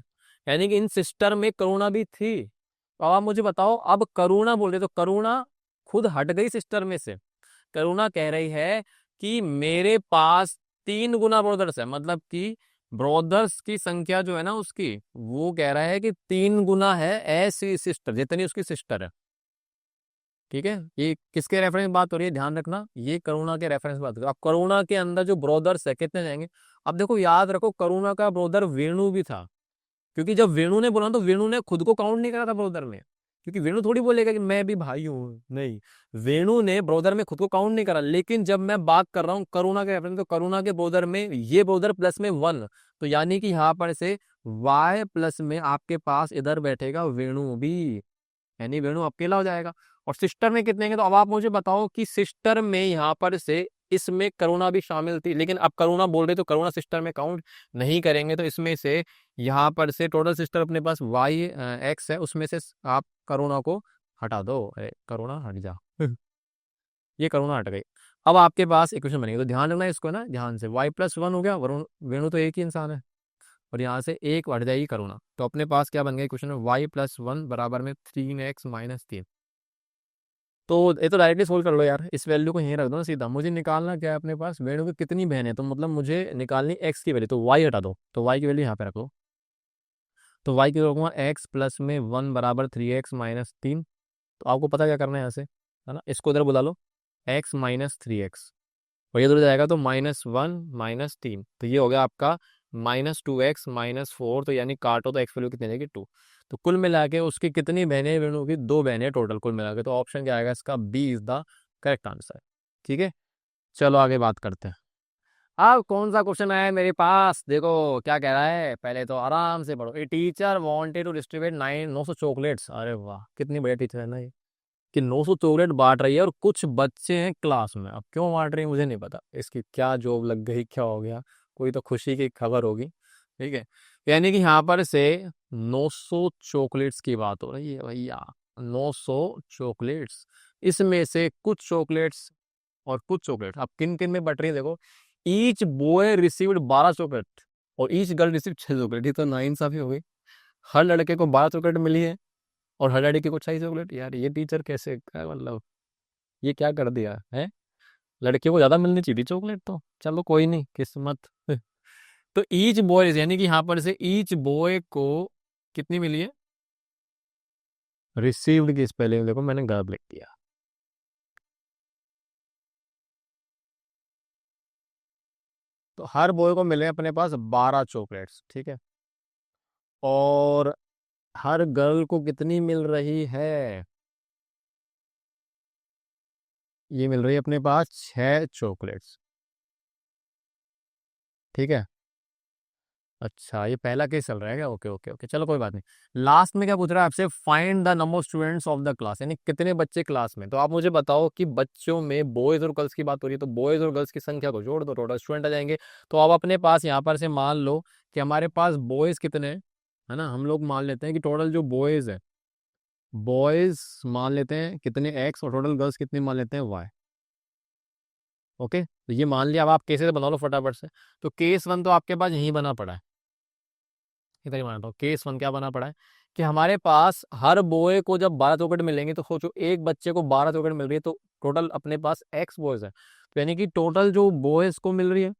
यानी कि इन सिस्टर में करुणा भी थी। तो अब आप मुझे बताओ, अब करुणा बोल रहे तो करुणा खुद हट गई सिस्टर में से। करुणा कह रही है कि मेरे पास 3 गुना ब्रोदर्स है, मतलब कि ब्रोदर्स की संख्या जो है ना उसकी, वो कह रहा है कि 3 गुना है ऐसी सिस्टर जितनी उसकी सिस्टर है। ठीक है, ये किसके रेफरेंस में बात हो रही है, ध्यान रखना, ये करुणा के रेफरेंस में बात हो रही है। अब करुणा के अंदर जो ब्रोदर्स है कितने जाएंगे, अब देखो याद रखो करुणा का ब्रोदर वेणु भी था, क्योंकि जब वेणु ने बोला तो वेणु ने खुद को काउंट नहीं करा था ब्रोदर में, क्योंकि वेणु थोड़ी बोलेगा कि मैं भी भाई हूँ, नहीं, वेणु ने ब्रोदर में खुद को काउंट नहीं करा। लेकिन जब मैं बात कर रहा हूँ करुणा के रेफरेंस, तो करुणा के ब्रोदर में ये ब्रोदर प्लस में 1, तो यानी कि यहाँ पर से y प्लस में आपके पास इधर बैठेगा वेणु भी, यानी वेणु अकेला हो जाएगा। और सिस्टर में कितने हैं, तो अब आप मुझे बताओ कि सिस्टर में यहाँ पर से इसमें करुणा भी शामिल थी, लेकिन अब करुणा बोल रहे तो करुणा सिस्टर में काउंट नहीं करेंगे, तो इसमें से यहाँ पर से टोटल सिस्टर अपने पास वाई एक्स है, उसमें से आप करुणा को हटा दो, अरे करुणा हट जा ये करुणा हट गई। अब आपके पास इक्वेशन बनेगी, तो ध्यान रखना इसको ना ध्यान से, y+1 हो गया, वरुण वेणु तो एक ही इंसान है, और यहाँ से एक हट जाएगी करुणा, तो अपने पास क्या बन गया क्वेश्चन में, y+1 बराबर में 3x-3। तो ये तो डायरेक्टली सोल्व कर लो यार, इस वैल्यू को यहीं रख दो ना सीधा, मुझे निकालना क्या है अपने पास, वेणु की कितनी बहन है, तो मतलब मुझे निकालनी एक्स की वैल्यू, तो वाई हटा दो, तो वाई की वैल्यू यहाँ पे रखो, तो वाई की रखूंगा x+1 बराबर 3x-3। तो आपको पता क्या करना है यहाँ से, है ना, इसको इधर बुला लो, x-3x, और ये इधर जाएगा तो -1 -3, तो ये हो गया आपका -2x-4, तो यानी काटो तो एक्स वैल्यू कितनी रहेगी 2। तो कुल मिला के उसकी कितनी बहनें, वेणु की 2 बहनें टोटल कुल मिला के, तो ऑप्शन क्या आएगा इसका, B is the correct answer. ठीक है, चलो आगे बात करते हैं। अब कौन सा क्वेश्चन आया है मेरे पास, देखो क्या कह रहा है, पहले तो आराम से पढ़ो। A teacher wanted to distribute 900 chocolates, अरे वाह कितनी बढ़िया टीचर है ना ये, कि 900 चॉकलेट बांट रही है, और कुछ बच्चे हैं क्लास में, अब क्यों बांट रही है मुझे नहीं पता, इसकी क्या जॉब लग गई, क्या हो गया, कोई तो खुशी की खबर होगी। ठीक है, यानी कि यहाँ पर से 900 चॉकलेट्स की बात हो रही है भैया, 900 चॉकलेट्स, इसमें से कुछ चॉकलेट्स और कुछ चॉकलेट अब किन किन में बट रही है, देखो, ईच बॉय रिसीव्ड 12 चॉकलेट और ईच गर्ल रिसीव 6 चॉकलेट, ये तो नाइंसाफी हो गई, हर लड़के को 12 चॉकलेट मिली है और हर लड़की को 6 चॉकलेट, यार ये टीचर कैसे, क्या मतलब, ये क्या कर दिया है, लड़कियों को ज्यादा मिलनी चाहिए थी चॉकलेट, तो चलो कोई नहीं, किस्मत तो ईच बॉय यानी कि यहाँ पर से ईच बॉय को कितनी मिली है, रिसीव्ड की स्पेलिंग देखो मैंने गलत लिख दिया, तो हर बॉय को मिले अपने पास 12 चॉकलेट्स, ठीक है, और हर गर्ल को कितनी मिल रही है? ये मिल रही है अपने पास 6 चॉकलेट्स। ठीक है। अच्छा, ये पहला केस चल रहा है क्या? ओके ओके ओके, चलो कोई बात नहीं। लास्ट में क्या पूछ रहा है आपसे? Find the number of students of the class, यानी कितने बच्चे क्लास में। तो आप मुझे बताओ कि बच्चों में बॉयज और गर्ल्स की बात हो रही है, तो बॉयज और गर्ल्स की संख्या को जोड़ दो, टोटल स्टूडेंट आ जाएंगे। तो अब अपने पास यहाँ पर से मान लो कि हमारे पास बॉयज कितने हैं, है ना। हम लोग मान लेते हैं कि टोटल जो बॉयज है, बॉयज मान लेते हैं कितने एक्स, और टोटल गर्ल्स कितनी मान लेते हैं वाई। ओके, तो ये मान लिया। अब आप केसेस बना लो फटाफट से। तो केस वन तो आपके पास यही बना पड़ा है, इधर ही मानता हूँ। केस वन क्या बना पड़ा है कि हमारे पास हर बॉय को जब 12 चॉकलेट मिलेंगे, तो सोचो एक बच्चे को 12 चॉकलेट मिल रही है, तो टोटल अपने पास एक्स बॉयज है। तो यानी कि टोटल जो बॉयज को मिल रही है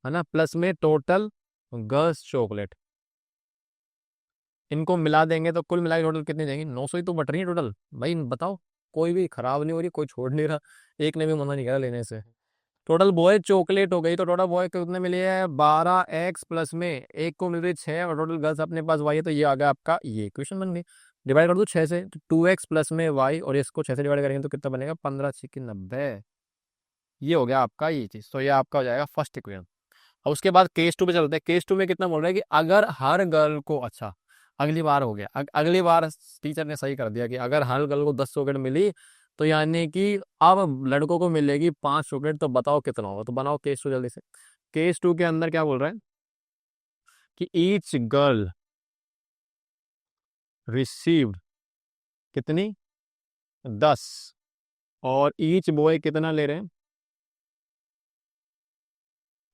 ना, प्लस में टोटल गर्ल्स चॉकलेट, इनको मिला देंगे तो कुल मिला के टोटल कितनी देंगी? 900 ही तो बट रही है टोटल। भाई बताओ, कोई भी खराब नहीं हो रही, कोई छोड़ नहीं रहा, एक ने भी मना नहीं करा लेने से। टोटल बॉय चॉकलेट हो गई, तो टोटल बॉय कितने मिली है? 12 एक्स, प्लस में एक को मिल रही 6, और टोटल गर्ल्स अपने पास वाई है। तो ये आ गया आपका, ये इक्वेशन बन गई। डिवाइड कर दो 6 से, तो 2 एक्स प्लस में वाई, और इसको 6 से डिवाइड करेंगे तो कितना बनेगा? 15×6 = 90। ये हो गया आपका ये चीज। तो ये आपका हो जाएगा फर्स्ट इक्वेशन। और उसके बाद केस टू पे चलते हैं। केस टू में कितना बोल रहा है कि अगर हर गर्ल को, अच्छा अगली बार हो गया, अगली बार टीचर ने सही कर दिया कि अगर हर गर्ल को 10 चॉकलेट मिली, तो यानी कि अब लड़कों को मिलेगी 5 चॉकलेट। तो बताओ कितना होगा? तो बनाओ केस टू जल्दी से। केस टू के अंदर क्या बोल रहा है कि ईच गर्ल रिसीव्ड कितनी? 10। और ईच बॉय कितना ले रहे हैं?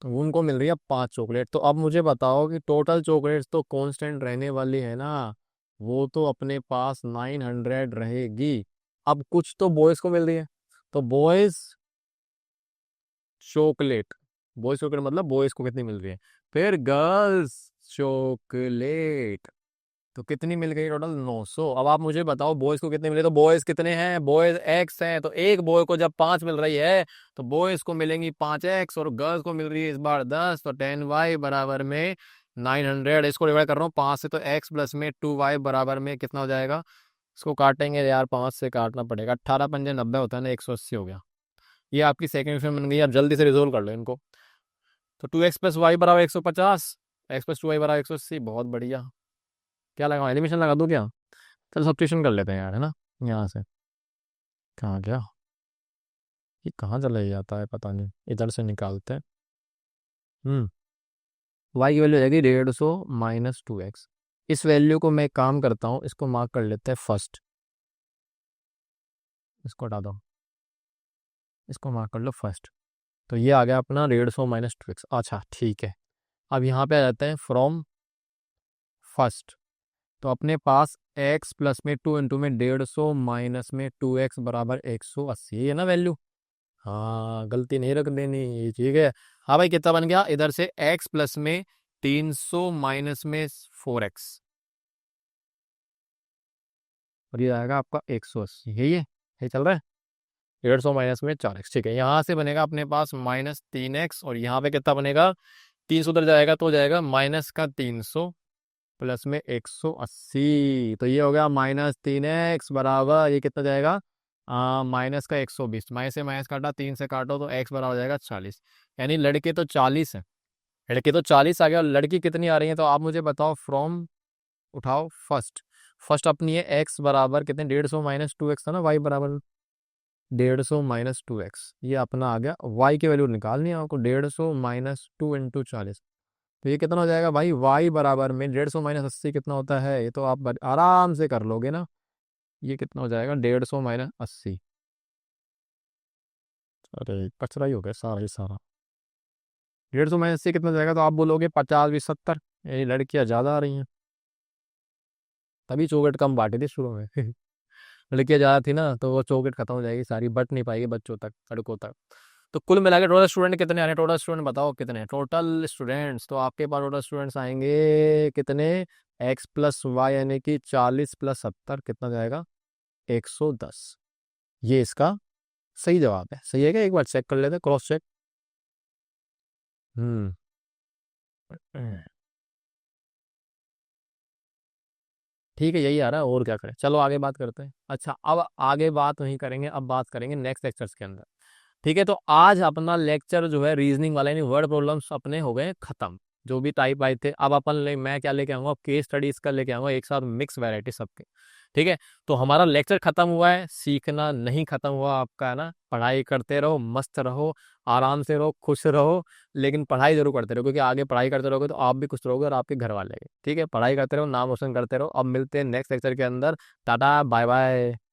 तो उनको मिल रही है 5 चॉकलेट। तो अब मुझे बताओ कि टोटल चॉकलेट्स तो कांस्टेंट रहने वाली है ना, वो तो अपने पास 900 रहेगी। अब कुछ तो बॉयज को मिल रही है, तो बॉयज चॉकलेट, बॉयज चॉकलेट मतलब बॉयज को कितनी मिल रही है। फिर गर्ल्स चॉकलेट, तो कितनी मिल गई? टोटल 900। अब आप मुझे बताओ बॉयज को कितने मिले? तो बॉयज कितने हैं? बॉयज एक्स हैं, तो एक बॉय को जब 5 मिल रही है, तो बॉयज को मिलेंगी 5 एक्स, और गर्ल्स को मिल रही है इस बार 10। तो 10 वाई बराबर में 900। इसको डिवाइड कर रहा हूँ 5 से, तो एक्स प्लस में 2 वाई बराबर में कितना हो जाएगा? इसको काटेंगे यार, 5 से काटना पड़ेगा। 18×5 = 90 होता है ना, 180 हो गया। ये आपकी सेकंड इक्वेशन बन गई। आप जल्दी से रिजोल्व कर लो इनको। तो 2x प्लस वाई बराबर 150, एक्स प्लस 2 वाई बराबर 180। बहुत बढ़िया। क्या लगाऊं? एलिमिनेशन लगा दूं क्या? चल सब्स्टिट्यूशन कर लेते हैं यार, है ना। यहाँ से कहाँ गया ये? कहाँ चला जाता है पता नहीं, इधर से निकालते हैं। हम्म वाई की वैल्यू हो जाएगी 150 - 2x। इस वैल्यू को मैं एक काम करता हूँ, इसको मार्क कर लेते हैं फर्स्ट। इसको हटा दो, इसको मार्क कर लो फर्स्ट। तो ये आ गया अपना 150 - 2x। अच्छा ठीक है। अब यहाँ पे आ जाते हैं फ्रॉम फर्स्ट। तो अपने पास x प्लस में 2 में 150 माइनस में 2x बराबर 180, ये है ना वैल्यू। हाँ, गलती नहीं रख देनी, ठीक है। हाँ भाई, कितना बन गया? इधर से x प्लस में 300 माइनस में 4x, और ये आएगा आपका 180। यही है, ये चल रहा है। 150 माइनस में 4x, ठीक है। यहाँ से बनेगा अपने पास -3x, और यहाँ पे कितना बनेगा? 300 उधर जाएगा तो हो जाएगा -300 प्लस में 180। तो ये हो गया -3x बराबर, ये कितना जाएगा? माइनस का 120, माइनस से माइनस काटा, 3 से काटो, तो x बराबर हो जाएगा 40। यानी लड़के तो 40 है, लड़के तो 40 आ गया, और लड़की कितनी आ रही है? तो आप मुझे बताओ फ्रॉम, उठाओ फर्स्ट। फर्स्ट अपनी है x बराबर कितने? 150 - 2x था ना, y बराबर 150 - 2x। ये अपना आ गया। y की वैल्यू निकालनी है आपको, 150 - 2 × 40। तो ये कितना हो जाएगा भाई? y बराबर में 150 - 80 कितना होता है? ये तो आप आराम से कर लोगे ना। ये कितना हो जाएगा? 150 - 80। अरे कचरा ही हो गया सारा ही सारा। 150 - 80 कितना जाएगा? तो आप बोलोगे 50 - 20 = 70। ये लड़कियां ज्यादा आ रही हैं, तभी चॉकलेट कम बांटी थी शुरू में। लड़कियां ज्यादा थी ना, तो वो चॉकलेट खत्म हो जाएगी सारी, बट नहीं पाएगी बच्चों तक, लड़कों तक। तो कुल मिला के टोटल स्टूडेंट कितने आने? टोटल स्टूडेंट बताओ कितने? टोटल स्टूडेंट्स तो आपके पास टोटल स्टूडेंट्स आएंगे कितने? x प्लस वाई, यानी कि 40 + 70 कितना जाएगा? 110। ये इसका सही जवाब है। सही है क्या? एक बार चेक कर लेते, क्रॉस चेक। हम्म ठीक है, यही आ रहा है, और क्या करें, चलो आगे बात करते हैं। अच्छा, अब आगे बात नहीं करेंगे, अब बात करेंगे नेक्स्ट लेक्चर्स के अंदर। ठीक है, तो आज अपना लेक्चर जो है रीजनिंग वाला यानी वर्ड प्रॉब्लम्स अपने हो गए खत्म। जो भी टाइप आए थे, अब मैं क्या लेके आऊंगा, केस स्टडीज का लेके आऊंगा एक साथ, मिक्स वैरायटी सबके। ठीक है, तो हमारा लेक्चर खत्म हुआ है, सीखना नहीं खत्म हुआ आपका, है ना। पढ़ाई करते रहो, मस्त रहो, आराम से रहो, खुश रहो, लेकिन पढ़ाई जरूर करते रहो, क्योंकि आगे पढ़ाई करते रहोगे तो आप भी खुश रहोगे और आपके घर वाले भी। ठीक है, पढ़ाई करते रहो, नाम रोशन करते रहो। अब मिलते हैं नेक्स्ट लेक्चर के अंदर। Tata, bye bye.